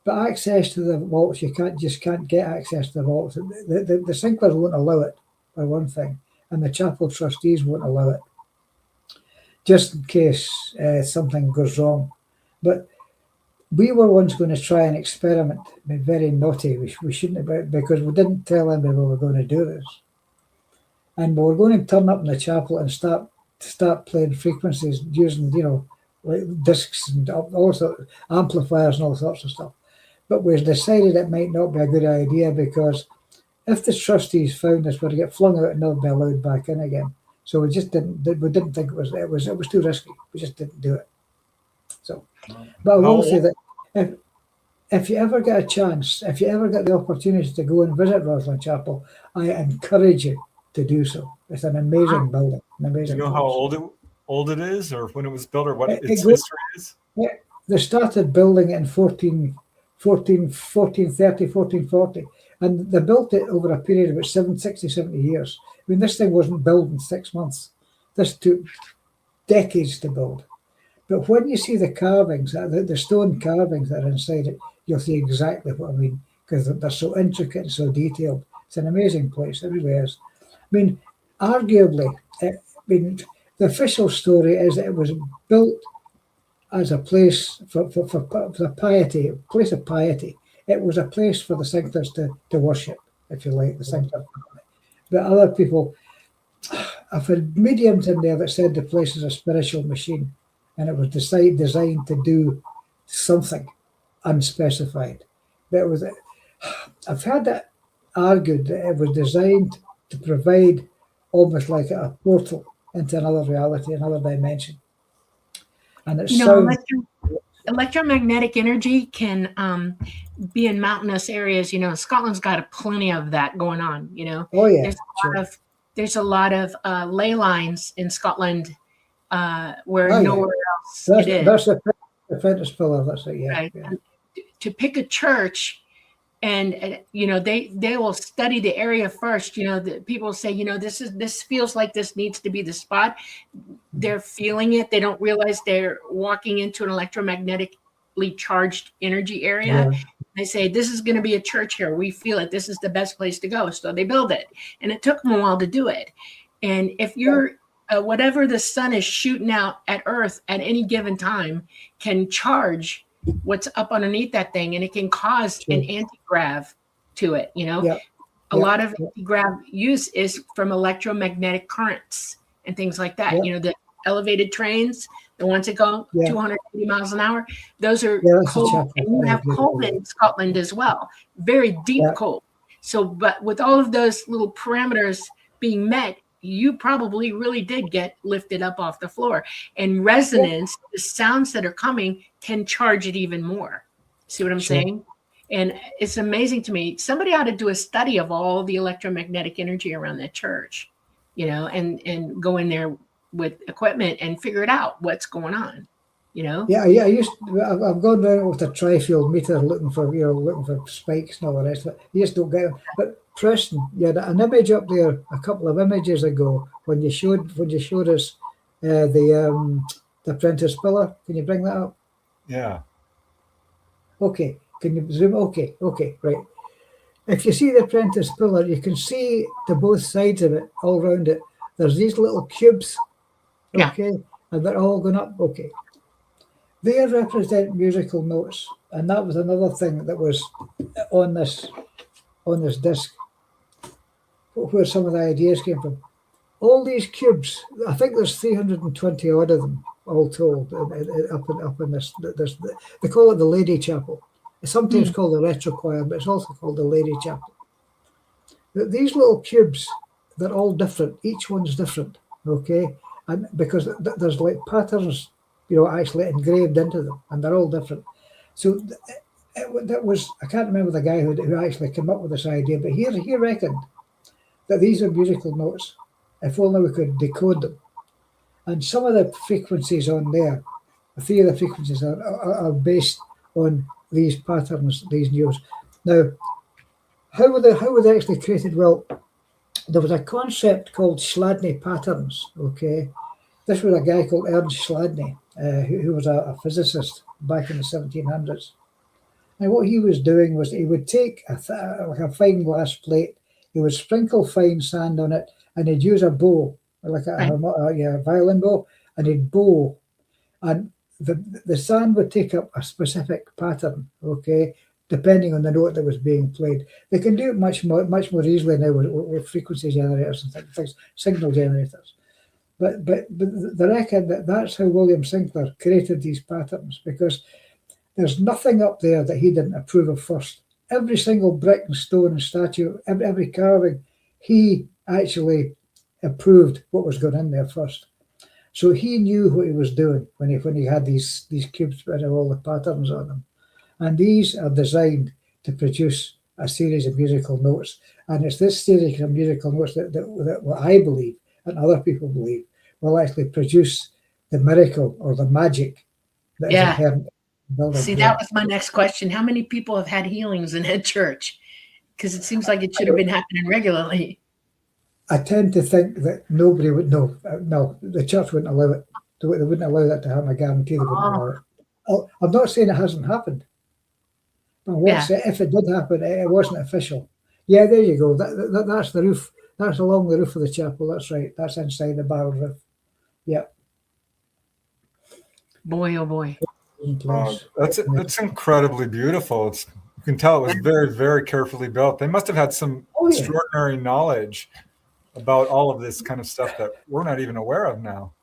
But access to the vaults, you just can't get access to the vaults. The Sinclairs won't allow it, for one thing, and the chapel trustees won't allow it, just in case something goes wrong. But we were once going to try an experiment, be very naughty. We shouldn't have, because we didn't tell anybody we were going to do this. And we were going to turn up in the chapel and start playing frequencies using, like discs and all sorts, amplifiers and all sorts of stuff. But we decided it might not be a good idea, because if the trustees found us, we'd get flung out and not be allowed back in again. So we didn't think it was too risky. We just didn't do it. So, but I will say that if you ever get a chance, if you ever get the opportunity to go and visit Rosslyn Chapel, I encourage you to do so. It's an amazing building. An amazing. Do you know how old it is, or when it was built, or what its history is? Yeah, they started building it in 1440, and they built it over a period of about 70 years. I mean, this thing wasn't built in 6 months. This took decades to build. But when you see the carvings, the stone carvings that are inside it, you'll see exactly what I mean, because they're so intricate and so detailed. It's an amazing place. It really is. I mean, arguably, the official story is that it was built as a place for piety, a place of piety. It was a place for the Sinclairs to worship, if you like, the Sinclair family. But other people, I've had mediums in there that said the place is a spiritual machine, and it was designed to do something unspecified. But I've had that argued that it was designed to provide almost like a portal into another reality, another dimension. And it's electromagnetic energy can be in mountainous areas. Scotland's got plenty of that going on. Oh yeah, there's a lot of ley lines in Scotland where nowhere else it is. That's the Apprentice pillar. That's it. Yeah. Right. Yeah. To pick a church. And they will study the area first. The people say, this feels like this needs to be the spot. They're feeling it. They don't realize they're walking into an electromagnetically charged energy area. Yeah. They say, this is going to be a church here. We feel it. This is the best place to go. So they build it. And it took them a while to do it. And if you're whatever the sun is shooting out at Earth at any given time can charge what's up underneath that thing, and it can cause an anti-grav to it. A lot of anti-grav use is from electromagnetic currents and things like that. The elevated trains, the ones that go 280 miles an hour, those are cold. And you have cold in Scotland as well, very deep cold. So, but with all of those little parameters being met, you probably really did get lifted up off the floor. And resonance, the sounds that are coming can charge it even more. See what I'm saying? And it's amazing to me. Somebody ought to do a study of all the electromagnetic energy around that church, and go in there with equipment and figure it out what's going on, Yeah, I've gone down with a tri-field meter looking for spikes and all the rest of it. You just don't get them. But Preston, you had an image up there a couple of images ago when you showed us the Apprentice pillar. Can you bring that up? Yeah. Okay. Can you zoom? Okay. Right. if you see the Apprentice pillar, you can see to both sides of it, all around it, there's these little cubes, Yeah. okay, and they're all going up, okay. They represent musical notes, and that was another thing that was on this disc, where some of the ideas came from. All these cubes, I think there's 320 odd of them, all told, up in this. They call it the Lady Chapel. It's sometimes called the Retro Choir, but it's also called the Lady Chapel. These little cubes, they're all different. Each one's different, okay? And because there's like patterns, actually engraved into them, and they're all different. So that was, I can't remember the guy who actually came up with this idea, but he reckoned that these are musical notes, if only we could decode them. And some of the frequencies on there, 3 of the frequencies are based on these patterns, these news. Now, how were they actually created? Well, there was a concept called Chladni patterns, okay? This was a guy called Ernst Chladni, who was a physicist back in the 1700s. And what he was doing was he would take like a fine glass plate, he would sprinkle fine sand on it, and he'd use a bow, like a violin bow, and he'd bow. And the sand would take up a specific pattern, okay, depending on the note that was being played. They can do it much more easily now with frequency generators and things, signal generators. But they reckon that's how William Sinclair created these patterns, because there's nothing up there that he didn't approve of first. Every single brick and stone and statue, every carving, he actually approved what was going in there first. So he knew what he was doing when he had these cubes with all the patterns on them. And these are designed to produce a series of musical notes. And it's this series of musical notes that what I believe and other people believe will actually produce the miracle or the magic that is inherent in building. See, that was my next question. How many people have had healings in that church? Because it seems like it should have been happening regularly. I tend to think that nobody would know. No, the church wouldn't allow it. They wouldn't allow that to happen. I guarantee they wouldn't allow it. I'm not saying it hasn't happened. But if it did happen, it wasn't official. Yeah, there you go. That's the roof. That's along the roof of the chapel. That's right. That's inside the barrel roof. Yeah. Boy, oh boy. That's incredibly beautiful. You can tell it was very, very carefully built. They must have had some extraordinary knowledge about all of this kind of stuff that we're not even aware of now.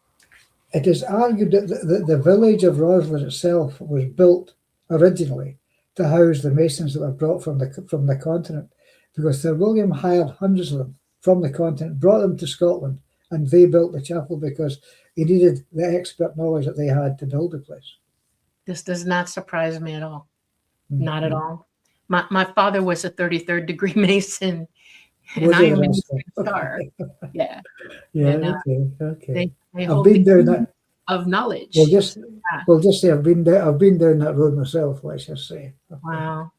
It is argued that the village of Rosslyn itself was built originally to house the masons that were brought from the continent, because Sir William hired hundreds of them from the continent, brought them to Scotland, and they built the chapel because he needed the expert knowledge that they had to build the place. This does not surprise me at all. Mm-hmm. Not at all. My father was a 33rd degree Mason, and I am in the star. Yeah. Yeah. And, okay. They hold the key of knowledge. We'll just say I've been down that road myself. Let's just say. Wow.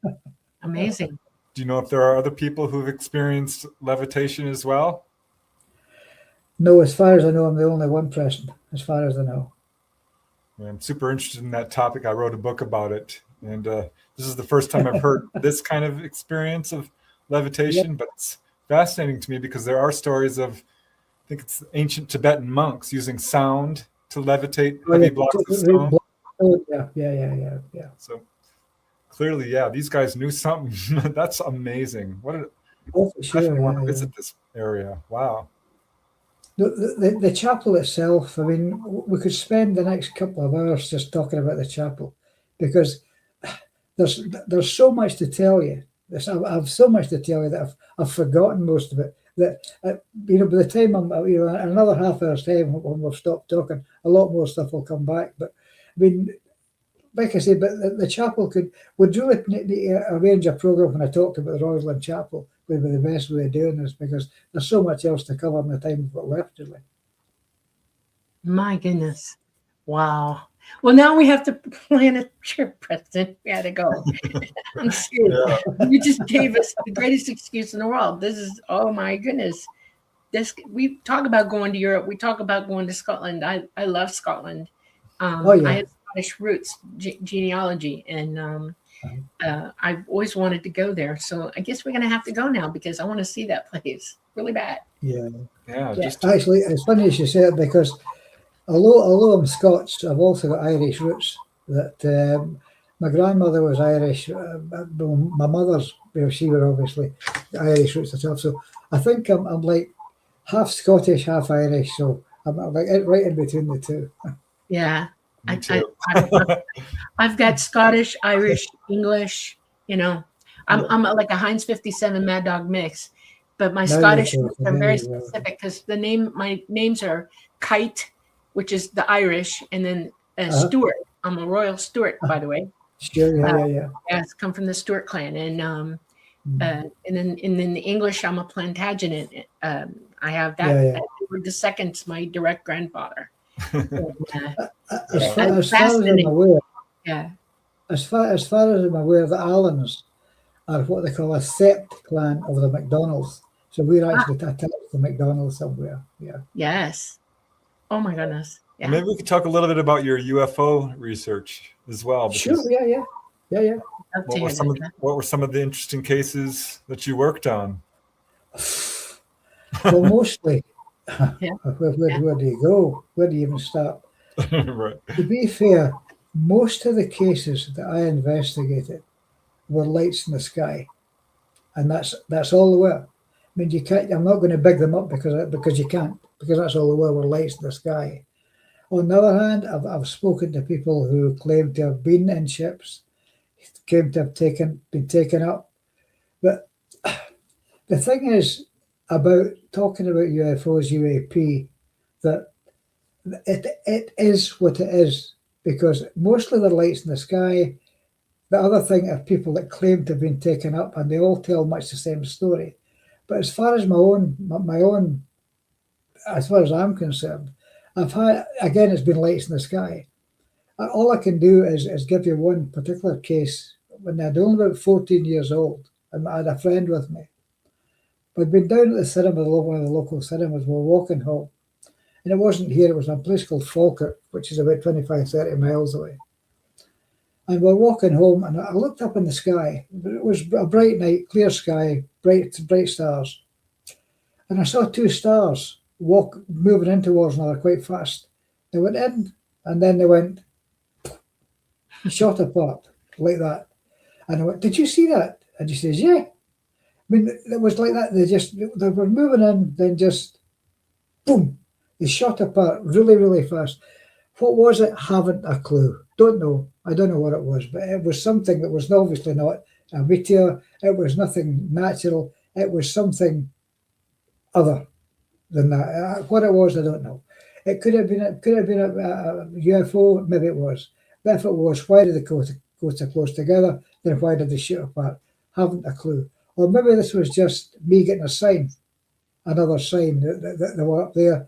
Amazing. Do you know if there are other people who've experienced levitation as well? No, as far as I know, I'm the only one, Preston. As far as I know. I'm super interested in that topic. I wrote a book about it, and this is the first time I've heard this kind of experience of levitation. But it's fascinating to me because there are stories of, I think it's ancient Tibetan monks using sound to levitate heavy blocks of stone. Yeah. So clearly, these guys knew something. That's amazing. I definitely want to visit this area. Wow. The chapel itself, I mean, we could spend the next couple of hours just talking about the chapel, because there's so much to tell you. I have so much to tell you that I've forgotten most of it. That by the time I'm another half hour's time when we've stopped talking, a lot more stuff will come back. But I mean, like I said, but the chapel would really need to arrange a program when I talked about the Rosslyn Chapel. Would be the best way of doing this, because there's so much else to cover in the time we've got left, really. My goodness. Wow. Well, now we have to plan a trip, Preston. We had to go. I'm serious. Yeah. You just gave us the greatest excuse in the world. This is, oh my goodness. We talk about going to Europe. We talk about going to Scotland. I love Scotland. I have Scottish roots, genealogy, and I've always wanted to go there. So I guess we're going to have to go now because I want to see that place really bad. Yeah. Yeah, Yeah. just Actually, it's funny you say it because although I'm Scots, I've also got Irish roots. That my grandmother was Irish. My mother's, she were obviously Irish roots herself. So I think I'm like half Scottish, half Irish. So I'm like right in between the two. Yeah. me I, too. I've got Scottish, Irish, English, you know, I'm like a Heinz 57 Mad Dog mix, but my Now you're Scottish roots talking. are There very you go. specific because my names are Kite, which is the Irish, and then Stuart. I'm a royal Stuart, by the way. Sure. Yeah. Yeah, it's come from the Stuart clan, and then the English, I'm a Plantagenet. I have that. Yeah. Edward the Second's my direct grandfather. And, As far as I'm fascinating. aware, Yeah. as far as I'm aware, the Allans are what they call a sept clan of the McDonald's. So we're actually attached to the McDonald's somewhere. Yeah. Yes. Oh my goodness. Yeah. Maybe we could talk a little bit about your UFO research as well. Sure. Yeah. What were some of the interesting cases that you worked on? Well, mostly. Yeah. Where do you go? Where do you even start? Right. To be fair, most of the cases that I investigated were lights in the sky, and that's all they were. I mean, you can't. I'm not going to big them up because you can't, because that's all they were lights in the sky. On the other hand, I've spoken to people who claim to have been in ships, claim to have been taken up, but the thing is about talking about UFOs, UAP, that it is what it is, because mostly they're lights in the sky. The other thing are people that claim to have been taken up, and they all tell much the same story. But as far as my own, as far as I'm concerned, I've had, again, it's been lights in the sky. All I can do is give you one particular case. When I'd only about 14 years old, and I had a friend with me. We'd been down at the cinema, one of the local cinemas. We were walking home. And it wasn't here, it was in a place called Falkirk, which is about 25, 30 miles away. And we're walking home, and I looked up in the sky. It was a bright night, clear sky, bright stars. And I saw two stars moving in towards one another quite fast. They went in, and then they went shot apart, like that. And I went, "Did you see that?" And she says, "Yeah." I mean, it was like that. They were moving in, then just boom, they shot apart really, really fast. What was it? Haven't a clue. Don't know. I don't know what it was, but it was something that was obviously not a meteor. It was nothing natural. It was something other than that. What it was, I don't know. It could have been a UFO. Maybe it was. But if it was, why did they go so close together? Then why did they shoot apart? Haven't a clue. Or maybe this was just me getting a sign, another sign that they were up there.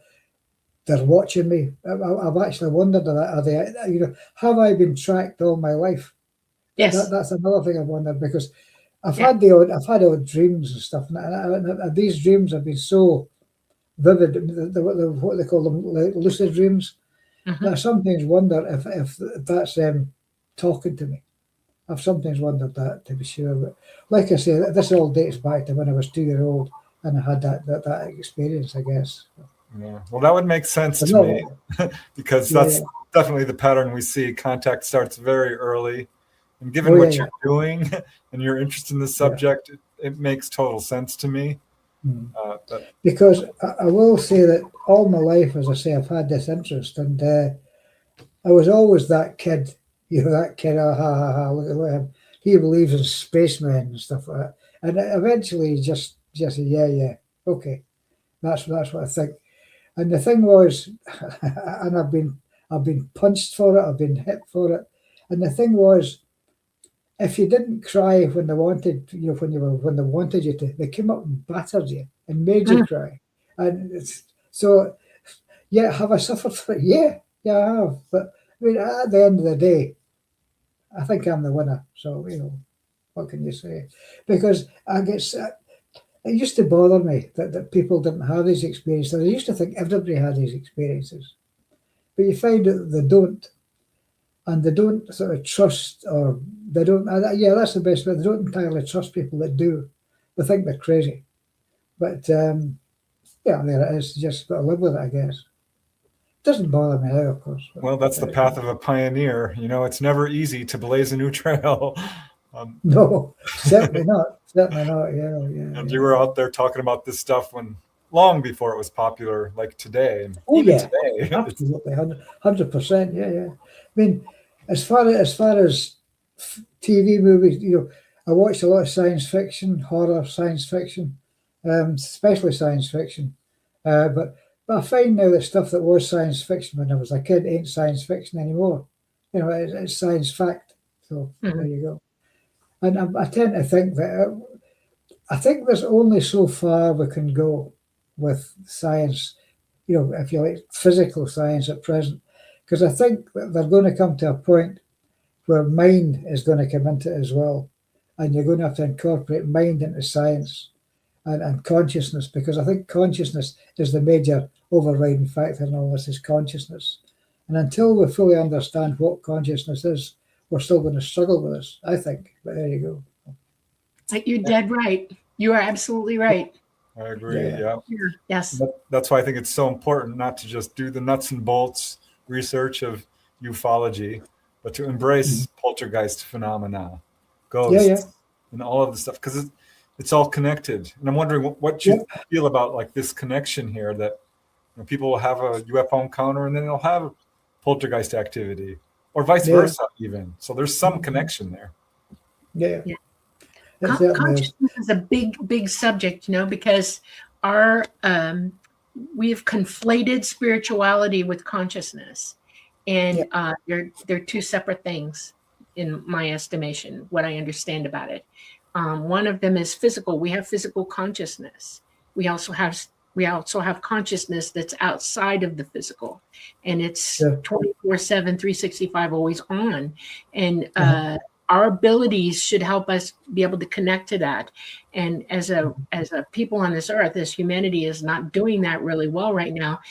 They're watching me. I've actually wondered that. Are they? Have I been tracked all my life? Yes. That's another thing I've wondered, because I've had odd dreams and stuff, and these dreams have been so vivid. What they call them, like lucid dreams. Mm-hmm. And I sometimes wonder if that's them talking to me. I've sometimes wondered that, to be sure. But like I say, this all dates back to when I was 2 years old, and I had that experience, I guess. Yeah. Well, that would make sense to me because that's definitely the pattern we see. Contact starts very early, and given what you're doing and your interest in the subject, it makes total sense to me. Because I will say that all my life, as I say, I've had this interest, and I was always that kid. That kid, ha ha ha, look at him. He believes in spacemen and stuff like that. And eventually just said, yeah, okay. That's what I think. And the thing was, and I've been punched for it, I've been hit for it. And the thing was, if you didn't cry when they wanted, when they wanted you to, they came up and battered you and made you cry. And so, have I suffered for it? Yeah, I have. But I mean, at the end of the day, I think I'm the winner. So, what can you say? Because I guess it used to bother me that people didn't have these experiences. I used to think everybody had these experiences. But you find that they don't. and they don't sort of trust, or they don't. Yeah, that's the best. But they don't entirely trust people that do. They think they're crazy. But yeah, there it is. You just got to live with it, I guess. Doesn't bother me now, of course. Well, that's the path of a pioneer. You know, it's never easy to blaze a new trail. No, certainly not. Certainly not. Yeah, yeah. And yeah. you were out there talking about this stuff when long before it was popular, like today. And Oh even yeah, today, absolutely, 100%. Yeah, yeah. I mean, as far as TV movies, you know, I watched a lot of science fiction, horror, science fiction, especially science fiction. But I find now that stuff that was science fiction when I was a kid ain't science fiction anymore. You know, it's science fact. So there you go. And I tend to think that I think there's only so far we can go with science, you know, if you like, physical science at present, because I think that they're going to come to a point where mind is going to come into it as well, and you're going to have to incorporate mind into science and consciousness, because I think consciousness is the major overriding factor in all this, is consciousness. And until we fully understand what consciousness is, we're still going to struggle with this, I think. But there you go. You're dead right. You are absolutely right. I agree. Yeah. Yes. That's why I think it's so important not to just do the nuts and bolts research of ufology, but to embrace poltergeist phenomena, ghosts, and all of the stuff, because it's all connected. And I'm wondering what you feel about like this connection here, that people will have a UFO encounter and then they'll have poltergeist activity, or vice versa even. So there's some connection there. Yeah. Consciousness is a big subject, you know, because our we've conflated spirituality with consciousness, and they're two separate things in my estimation, what I understand about it. One of them is physical. We have physical consciousness. We also have consciousness that's outside of the physical, and it's 24/7, 365, always on. And our abilities should help us be able to connect to that. And as a people on this earth, as humanity is not doing that really well right now,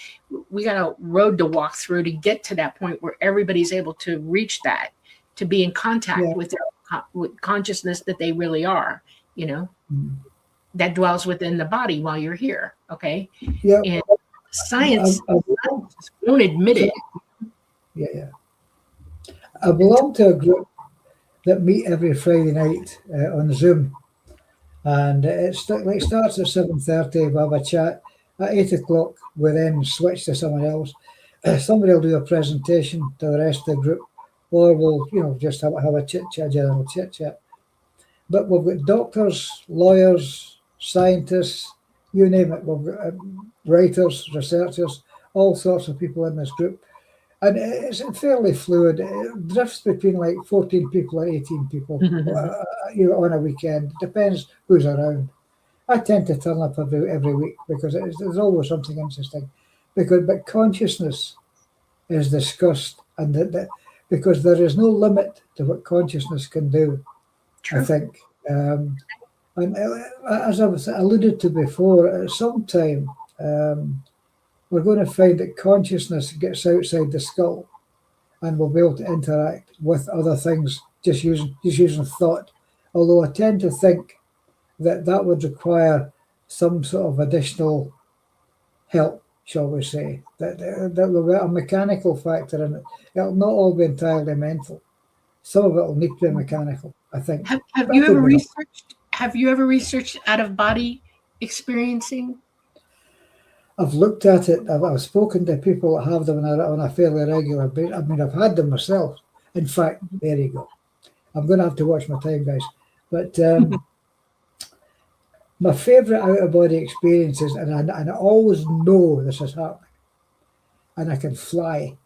we got a road to walk through to get to that point where everybody's able to reach that, to be in contact with consciousness that they really are, you know, that dwells within the body while you're here. Okay. Yeah. And science won't admit it. Yeah. I belong to a group that meet every Friday night on Zoom, and it starts at 7:30. We have a chat. At 8 o'clock, we then switch to someone else. Somebody will do a presentation to the rest of the group, or we'll just have a general chit chat. But we've got doctors, lawyers, scientists, you name it. We've got writers, researchers, all sorts of people in this group. And it's fairly fluid. It drifts between like 14 people and 18 people on a weekend. It depends who's around. I tend to turn up every week because there's always something interesting. But consciousness is discussed, and because there is no limit to what consciousness can do. True. I think. And as I was alluded to before, at some time, we're going to find that consciousness gets outside the skull, and we'll be able to interact with other things just using thought. Although I tend to think that would require some sort of additional help, shall we say. That will be a mechanical factor in it. It'll not all be entirely mental. Some of it will need to be mechanical, I think. Have you ever researched out of body experiencing? I've looked at it. I've spoken to people that have them on a fairly regular basis. I mean, I've had them myself. In fact, there you go. I'm going to have to watch my time, guys. But my favourite out-of-body experiences, and I always know this is happening, and I can fly,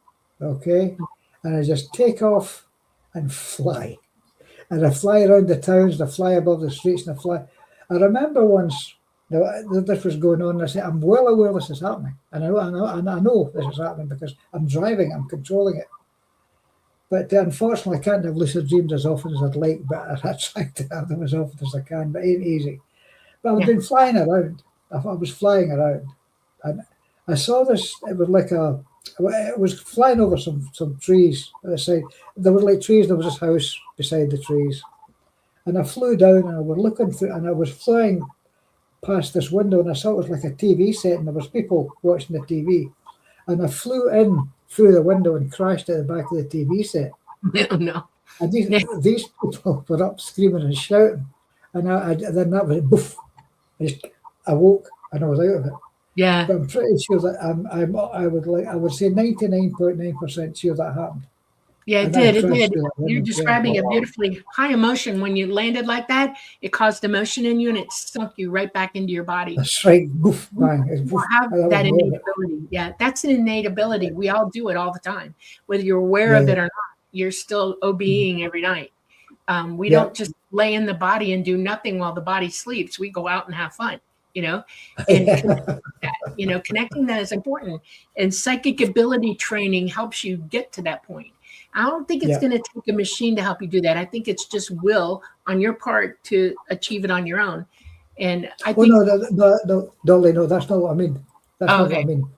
okay? And I just take off and fly. And I fly around the towns, and I fly above the streets, and I fly. I remember once, this was going on, and I said, I'm well aware this is happening. And I know this is happening because I'm driving, I'm controlling it. But unfortunately, I can't have lucid dreams as often as I'd like, but I try to have them as often as I can, but it ain't easy. But I've been flying around. I was flying around. And I saw this, it was like a it was flying over some trees at the side. There were like trees. There was this house beside the trees, and I flew down and I was looking through, and I was flying past this window, and I saw it was like a TV set, and there was people watching the TV, and I flew in through the window and crashed at the back of the TV set. No. And these people were up screaming and shouting, and then that was boof. I woke and I was out of it. Yeah. But I'm pretty sure that I would say 99.9% sure that happened. Yeah, it And did. I It crashed did. through that You're window. describing it beautifully. High emotion. When you landed like that, it caused emotion in you and it sunk you right back into your body. That's right. Boof, bang. It's You boof. have I was that aware of innate it. ability. Yeah, that's an innate ability. We all do it all the time. Whether you're aware Yeah, of it yeah. or not, you're still OBing every night. We Yeah. don't just lay in the body and do nothing while the body sleeps. We go out and have fun, and connecting that is important. And psychic ability training helps you get to that point. I don't think it's Yeah. going to take a machine to help you do that. I think it's just will on your part to achieve it on your own. And I Well, think, no, Dolly, no, that's not what I mean. That's not what I okay, mean.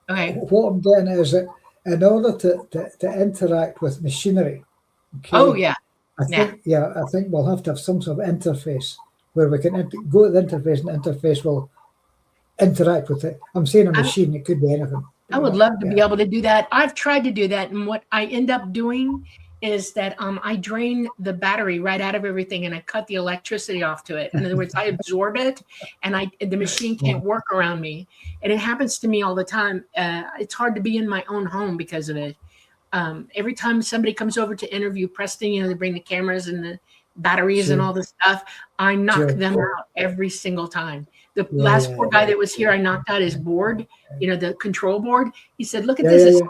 okay, What I'm getting is that in order to interact with machinery, okay, oh yeah, I think we'll have to have some sort of interface where we can go to the interface, and the interface will interact with it. I'm saying a machine, it could be anything. I would love to be able to do that. I've tried to do that, and what I end up doing is that I drain the battery right out of everything, and I cut the electricity off to it. In other words, I absorb it, and the machine can't work around me. And it happens to me all the time. It's hard to be in my own home because of it. Every time somebody comes over to interview Preston, they bring the cameras and the batteries and all this stuff. I knock them out every single time. The last poor guy that was here, I knocked out his board, the control board. He said, "Look at this."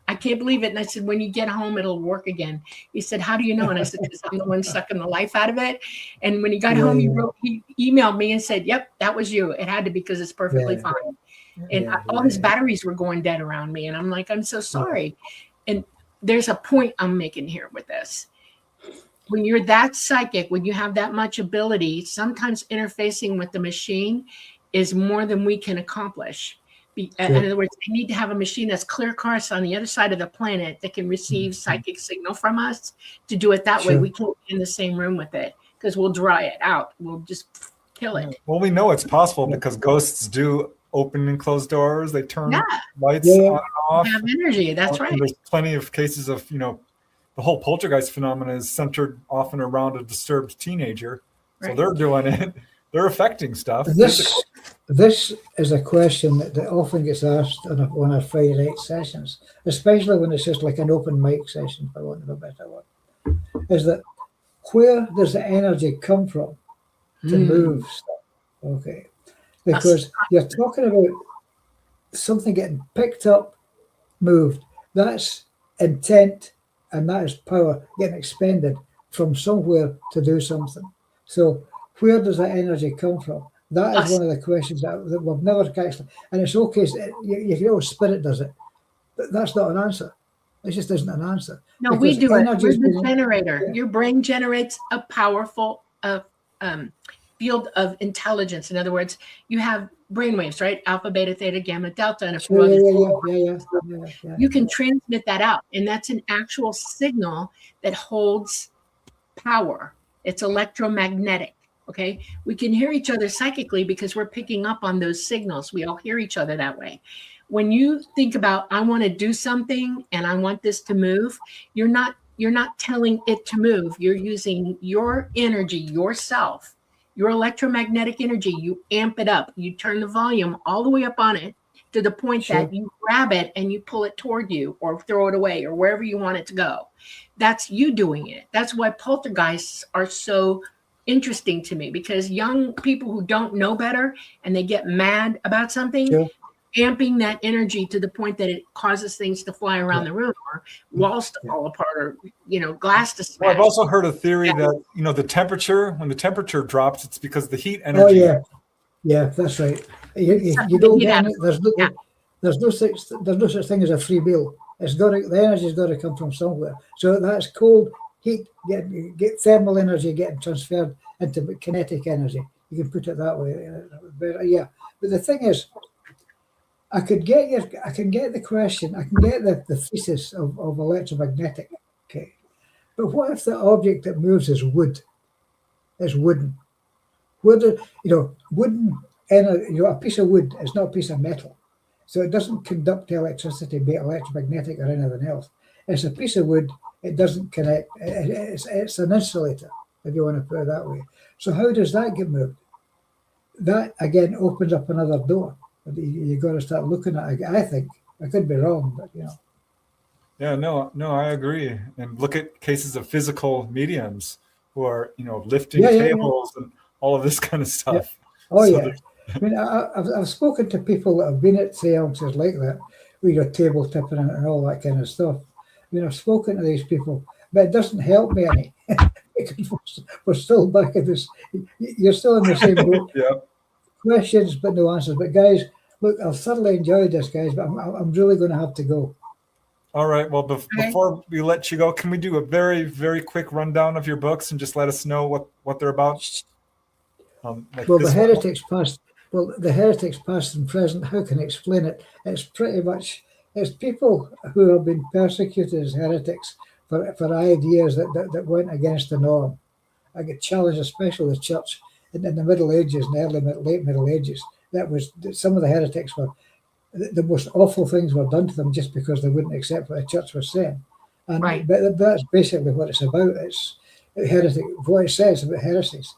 I can't believe it. And I said, "When you get home, it'll work again." He said, "How do you know?" And I said, "Because I'm the one sucking the life out of it." And when he got home, he emailed me and said, "Yep, that was you. It had to be because it's perfectly fine." And all his batteries were going dead around me. And I'm like, "I'm so sorry." And there's a point I'm making here with this. When you're that psychic, when you have that much ability, sometimes interfacing with the machine is more than we can accomplish. In other words, they need to have a machine that's clear course on the other side of the planet that can receive psychic signal from us to do it that way. We can't be in the same room with it because we'll dry it out. We'll just kill it. Well, we know it's possible because ghosts do open and close doors. They turn lights on and off. They have energy. That's right. And there's plenty of cases of, the whole poltergeist phenomenon is centered often around a disturbed teenager. Right. So they're doing it. They're affecting stuff. This is a question that often gets asked on our Friday night sessions, especially when it's just like an open mic session, for want of a better word, is that where does the energy come from to move stuff? Okay. Because you're talking about something getting picked up, moved. That's intent and that is power getting expended from somewhere to do something. So where does that energy come from? That is one of the questions that we've never actually, and it's okay, you know, spirit does it, but that's not an answer. It just isn't an answer. No, we do it. We're the generator. Your brain generates a powerful field of intelligence. In other words, you have brainwaves, right? Alpha, beta, theta, gamma, delta, and a few others. You can transmit that out, and that's an actual signal that holds power. It's electromagnetic. Okay, we can hear each other psychically because we're picking up on those signals. We all hear each other that way. When you think about, I want to do something and I want this to move, you're not telling it to move. You're using your energy, yourself, your electromagnetic energy. You amp it up. You turn the volume all the way up on it to the point that you grab it and you pull it toward you or throw it away or wherever you want it to go. That's you doing it. That's why poltergeists are so interesting to me, because young people who don't know better and they get mad about something, amping that energy to the point that it causes things to fly around the room or walls to fall apart or, glass to smash. Well, I've also heard a theory that, the temperature, when the temperature drops, it's because the heat energy. Oh, yeah, that's right. You don't get it. There's no such thing as a free meal. The energy's got to come from somewhere. So that's cold heat, get thermal energy getting transferred into kinetic energy. You can put it that way. But the thing is, I can get the question, I can get the thesis of electromagnetic. Okay. But what if the object that moves is wood? It's wooden. Wooden, wooden, a piece of wood is not a piece of metal. So it doesn't conduct electricity, be it electromagnetic or anything else. It's a piece of wood, it doesn't connect. It's an insulator, if you want to put it that way. So how does that get moved? That, again, opens up another door. You've got to start looking at it. I think. I could be wrong, but, Yeah, no, I agree. And look at cases of physical mediums who are, lifting tables and all of this kind of stuff. Yeah. Oh, So yeah. I mean, I've spoken to people that have been at seances like that, with your table tipping and all that kind of stuff. I mean, I've spoken to these people, but it doesn't help me any. Because we're still back at this. You're still in the same boat. Yeah. Questions, but no answers. But guys, look, I've thoroughly enjoyed this, guys, but I'm really going to have to go. All right. Well, before we let you go, can we do a very, very quick rundown of your books and just let us know what they're about? The heretics past. Well, the heretics past and present. How can I explain it? It's pretty much people who have been persecuted as heretics for ideas that went against the norm. I get challenged, especially the church in the Middle Ages and late Middle Ages. That was some of the heretics were the most awful things were done to them just because they wouldn't accept what the church was saying. And Right. But that's basically what it's about. It's heretic. What it says about heresies,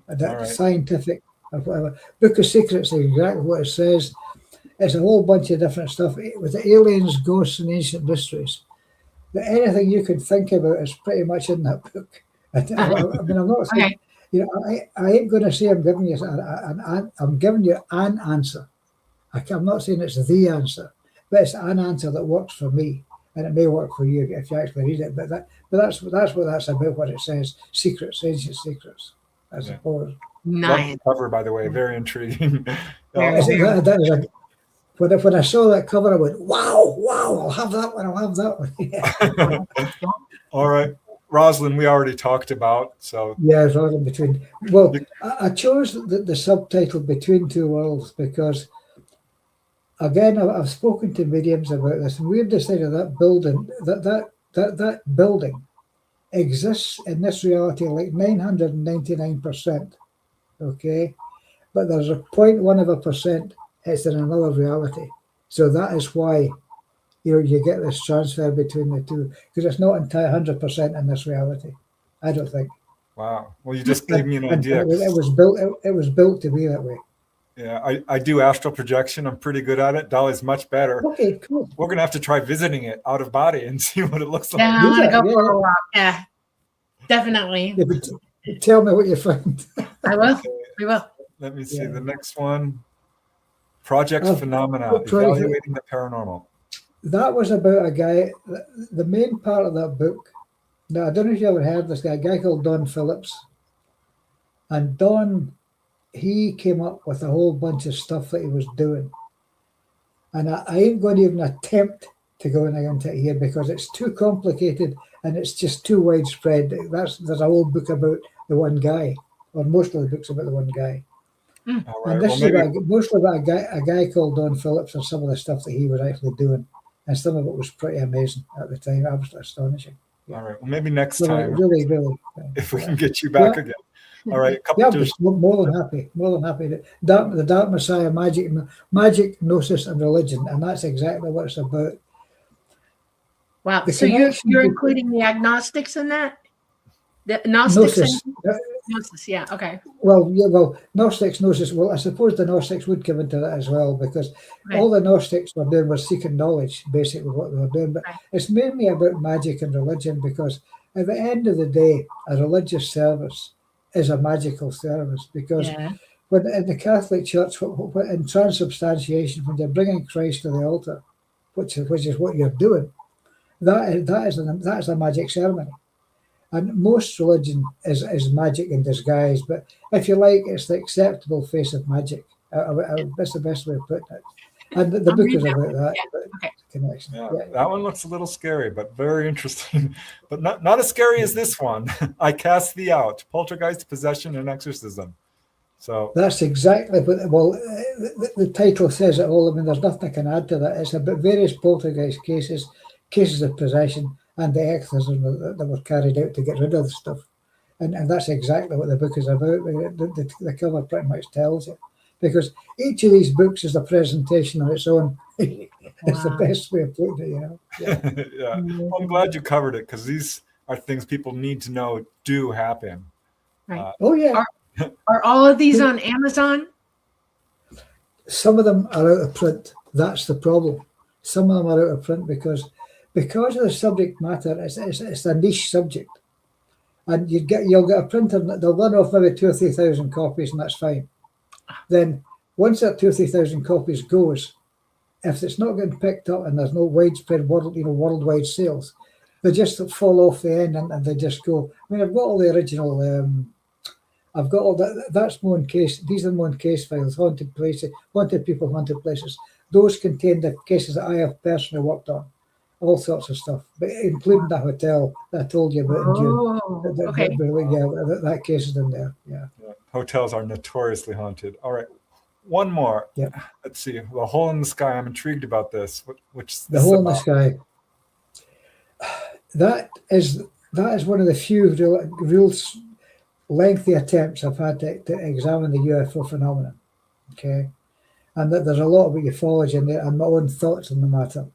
that right. scientific or whatever. Book of Secrets is exactly what it says. It's a whole bunch of different stuff with the aliens, ghosts, and ancient mysteries. That anything you can think about is pretty much in that book. I mean, I'm not saying, I ain't going to say I'm giving you I'm giving you an answer. I'm not saying it's the answer, but it's an answer that works for me, and it may work for you if you actually read it. But that's what that's about. What it says, secrets, ancient secrets, I suppose. Nice. Love the cover, by the way, very intriguing. Very, very. When I saw that cover, I went, wow, I'll have that one. I'll have that one. All right. Rosslyn, we already talked about, so. Yeah, Rosslyn Between. Well, I chose the subtitle Between Two Worlds because, again, I've spoken to mediums about this, and we've decided that building, that building exists in this reality like 999%, okay? But there's a 0.1% it's in another reality. So that is why you get this transfer between the two, because it's not entirely 100% in this reality, I don't think. Wow. Well, you just gave me an idea. It was built to be that way. Yeah, I do astral projection. I'm pretty good at it. Dolly's much better. Okay, cool. We're going to have to try visiting it out of body and see what it looks like. Yeah, I want to go for a walk. Yeah, definitely. Yeah, tell me what you find. I will. We will. Let me see the next one. Project Phenomena, Evaluating the Paranormal. That was about a guy, the main part of that book. Now, I don't know if you ever heard of this guy, a guy called Don Phillips. And Don, he came up with a whole bunch of stuff that he was doing. And I ain't going to even attempt to go into it here because it's too complicated and it's just too widespread. There's a whole book about the one guy, or most of the books about the one guy. All right. And this is mostly about a guy called Don Phillips and some of the stuff that he was actually doing. And some of it was pretty amazing at the time, absolutely astonishing. All right. Well, maybe next time. Really. If we can get you back again. All right. More than happy. The Dark Messiah, magic, gnosis, and religion. And that's exactly what it's about. Wow. So you're including the agnostics in that? The Gnostics? Gnosis, yeah, okay. Well, Gnostics, Gnosis. Well, I suppose the Gnostics would come into that as well because all the Gnostics were doing was seeking knowledge, basically what they were doing. But it's mainly about magic and religion because at the end of the day, a religious service is a magical service because when in the Catholic Church, in transubstantiation, when you're bringing Christ to the altar, which is what you're doing, that is a magic ceremony. And most religion is magic in disguise, but if you like, it's the acceptable face of magic. That's the best way of putting it. And the book is about that. Connection. That one looks a little scary, but very interesting. But not as scary as this one. I Cast Thee Out, Poltergeist, Possession, and Exorcism. So that's exactly what. Well, the title says it all. I mean, there's nothing I can add to that. It's about various poltergeist cases, cases of possession, and the exorcism that were carried out to get rid of the stuff. And that's exactly what the book is about. The cover pretty much tells it, because each of these books is a presentation on its own. It's the best way of putting it, you know. Yeah. Yeah. Well, I'm glad you covered it, because these are things people need to know do happen. Right. Oh yeah. Are all of these on Amazon? Some of them are out of print. That's the problem. Some of them are out of print because of the subject matter. It's a niche subject, and you'll get a printer. They'll run off maybe 2,000 or 3,000 copies, and that's fine. Then once that 2,000 or 3,000 copies goes, if it's not getting picked up and there's no widespread worldwide sales, they just fall off the end and they just go. I mean, I've got all the original. I've got all that. That's Moan case. These are Moan case files. Haunted places, haunted people, haunted places. Those contain the cases that I have personally worked on, all sorts of stuff, but including the hotel that I told you about in June. Okay. That case is in there. Yeah. Hotels are notoriously haunted. All right, one more. Yeah. Let's see. The Hole in the Sky. I'm intrigued about this. Which The Hole in the Sky. That is one of the few real lengthy attempts I've had to examine the UFO phenomenon. Okay, and that there's a lot about ufology in there and my own thoughts on the matter,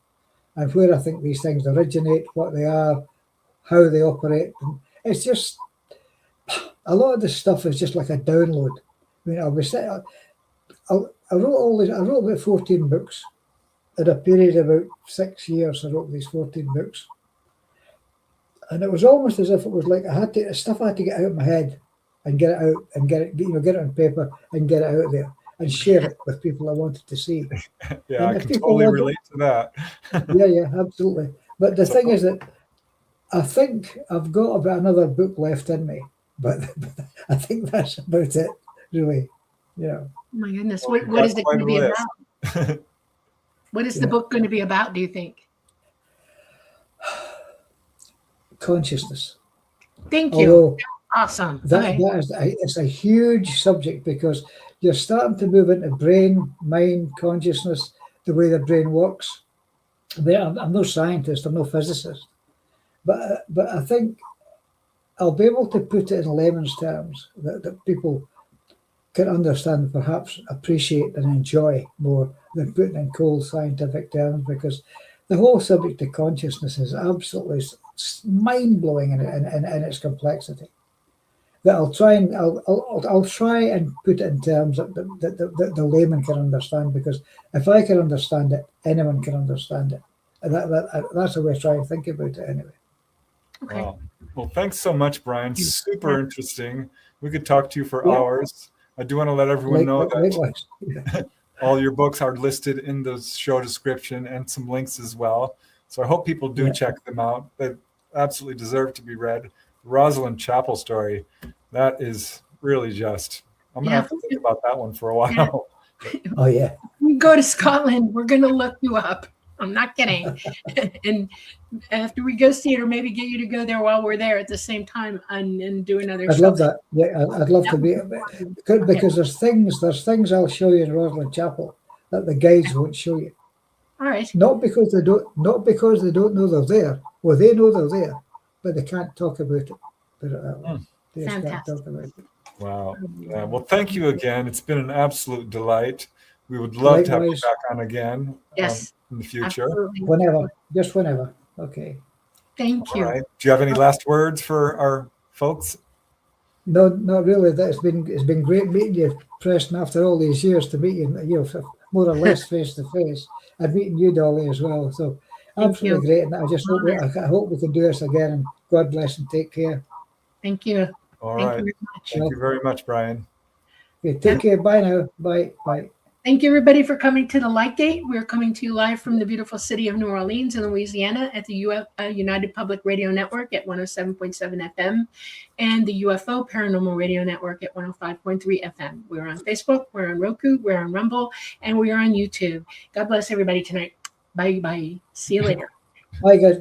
and where I think these things originate, what they are, how they operate. And it's just a lot of this stuff is just like a download. I mean, I wrote about 14 books in a period of about 6 years. I wrote these 14 books. And it was almost as if it was like I had to get out of my head and get it out and get it on paper and get it out there and share it with people I wanted to see. Yeah, I can totally relate to that. Yeah, absolutely. But the thing is that I think I've got about another book left in me, but I think that's about it, really. Yeah. Oh my goodness. What is it going to be about? What is the book going to be about, do you think? Consciousness. Thank you. Awesome. It's a huge subject because you're starting to move into brain, mind, consciousness, the way the brain works. I'm no scientist, I'm no physicist, but I think I'll be able to put it in layman's terms that people can understand, perhaps appreciate and enjoy more than putting in cold scientific terms, because the whole subject of consciousness is absolutely mind-blowing in its complexity. That I'll try and put it in terms that the layman can understand, because if I can understand it, anyone can understand it. And that's the way I try and think about it anyway. Okay. Well, thanks so much, Brian. Super interesting. We could talk to you for hours. I do want to let everyone know that all your books are listed in the show description and some links as well. So I hope people do check them out. They absolutely deserve to be read. Rosslyn Chapel story, that is really just, I'm going to have to think about that one for a while. Oh, yeah. We go to Scotland, we're going to look you up. I'm not kidding. And after we go see it, or maybe get you to go there while we're there at the same time and do another show. I'd love that. Yeah, I'd love to be, because there's things I'll show you in Rosslyn Chapel that the guides won't show you. All right. Not because they don't know they're there. Well, they know they're there, but they can't talk about it. They just can't talk about it. Wow. Yeah, well, thank you again. It's been an absolute delight. We would love to have you back on again. Yes. In the future. Absolutely. Whenever. Okay. Thank you. All right. Do you have any last words for our folks? No, not really. It's been great meeting you, Preston, after all these years, to meet you, more or less face to face, and meeting you, Dolly, as well. So absolutely great. And I just hope we can do this again. And God bless and take care. Thank you. All right. Thank you very much. Thank you very much, Brian. Okay, take care. Bye now. Bye. Thank you, everybody, for coming to the Lightgate. We're coming to you live from the beautiful city of New Orleans in Louisiana at the United Public Radio Network at 107.7 FM and the UFO Paranormal Radio Network at 105.3 FM. We're on Facebook, we're on Roku, we're on Rumble, and we are on YouTube. God bless everybody tonight. Bye. See you later. Bye, guys.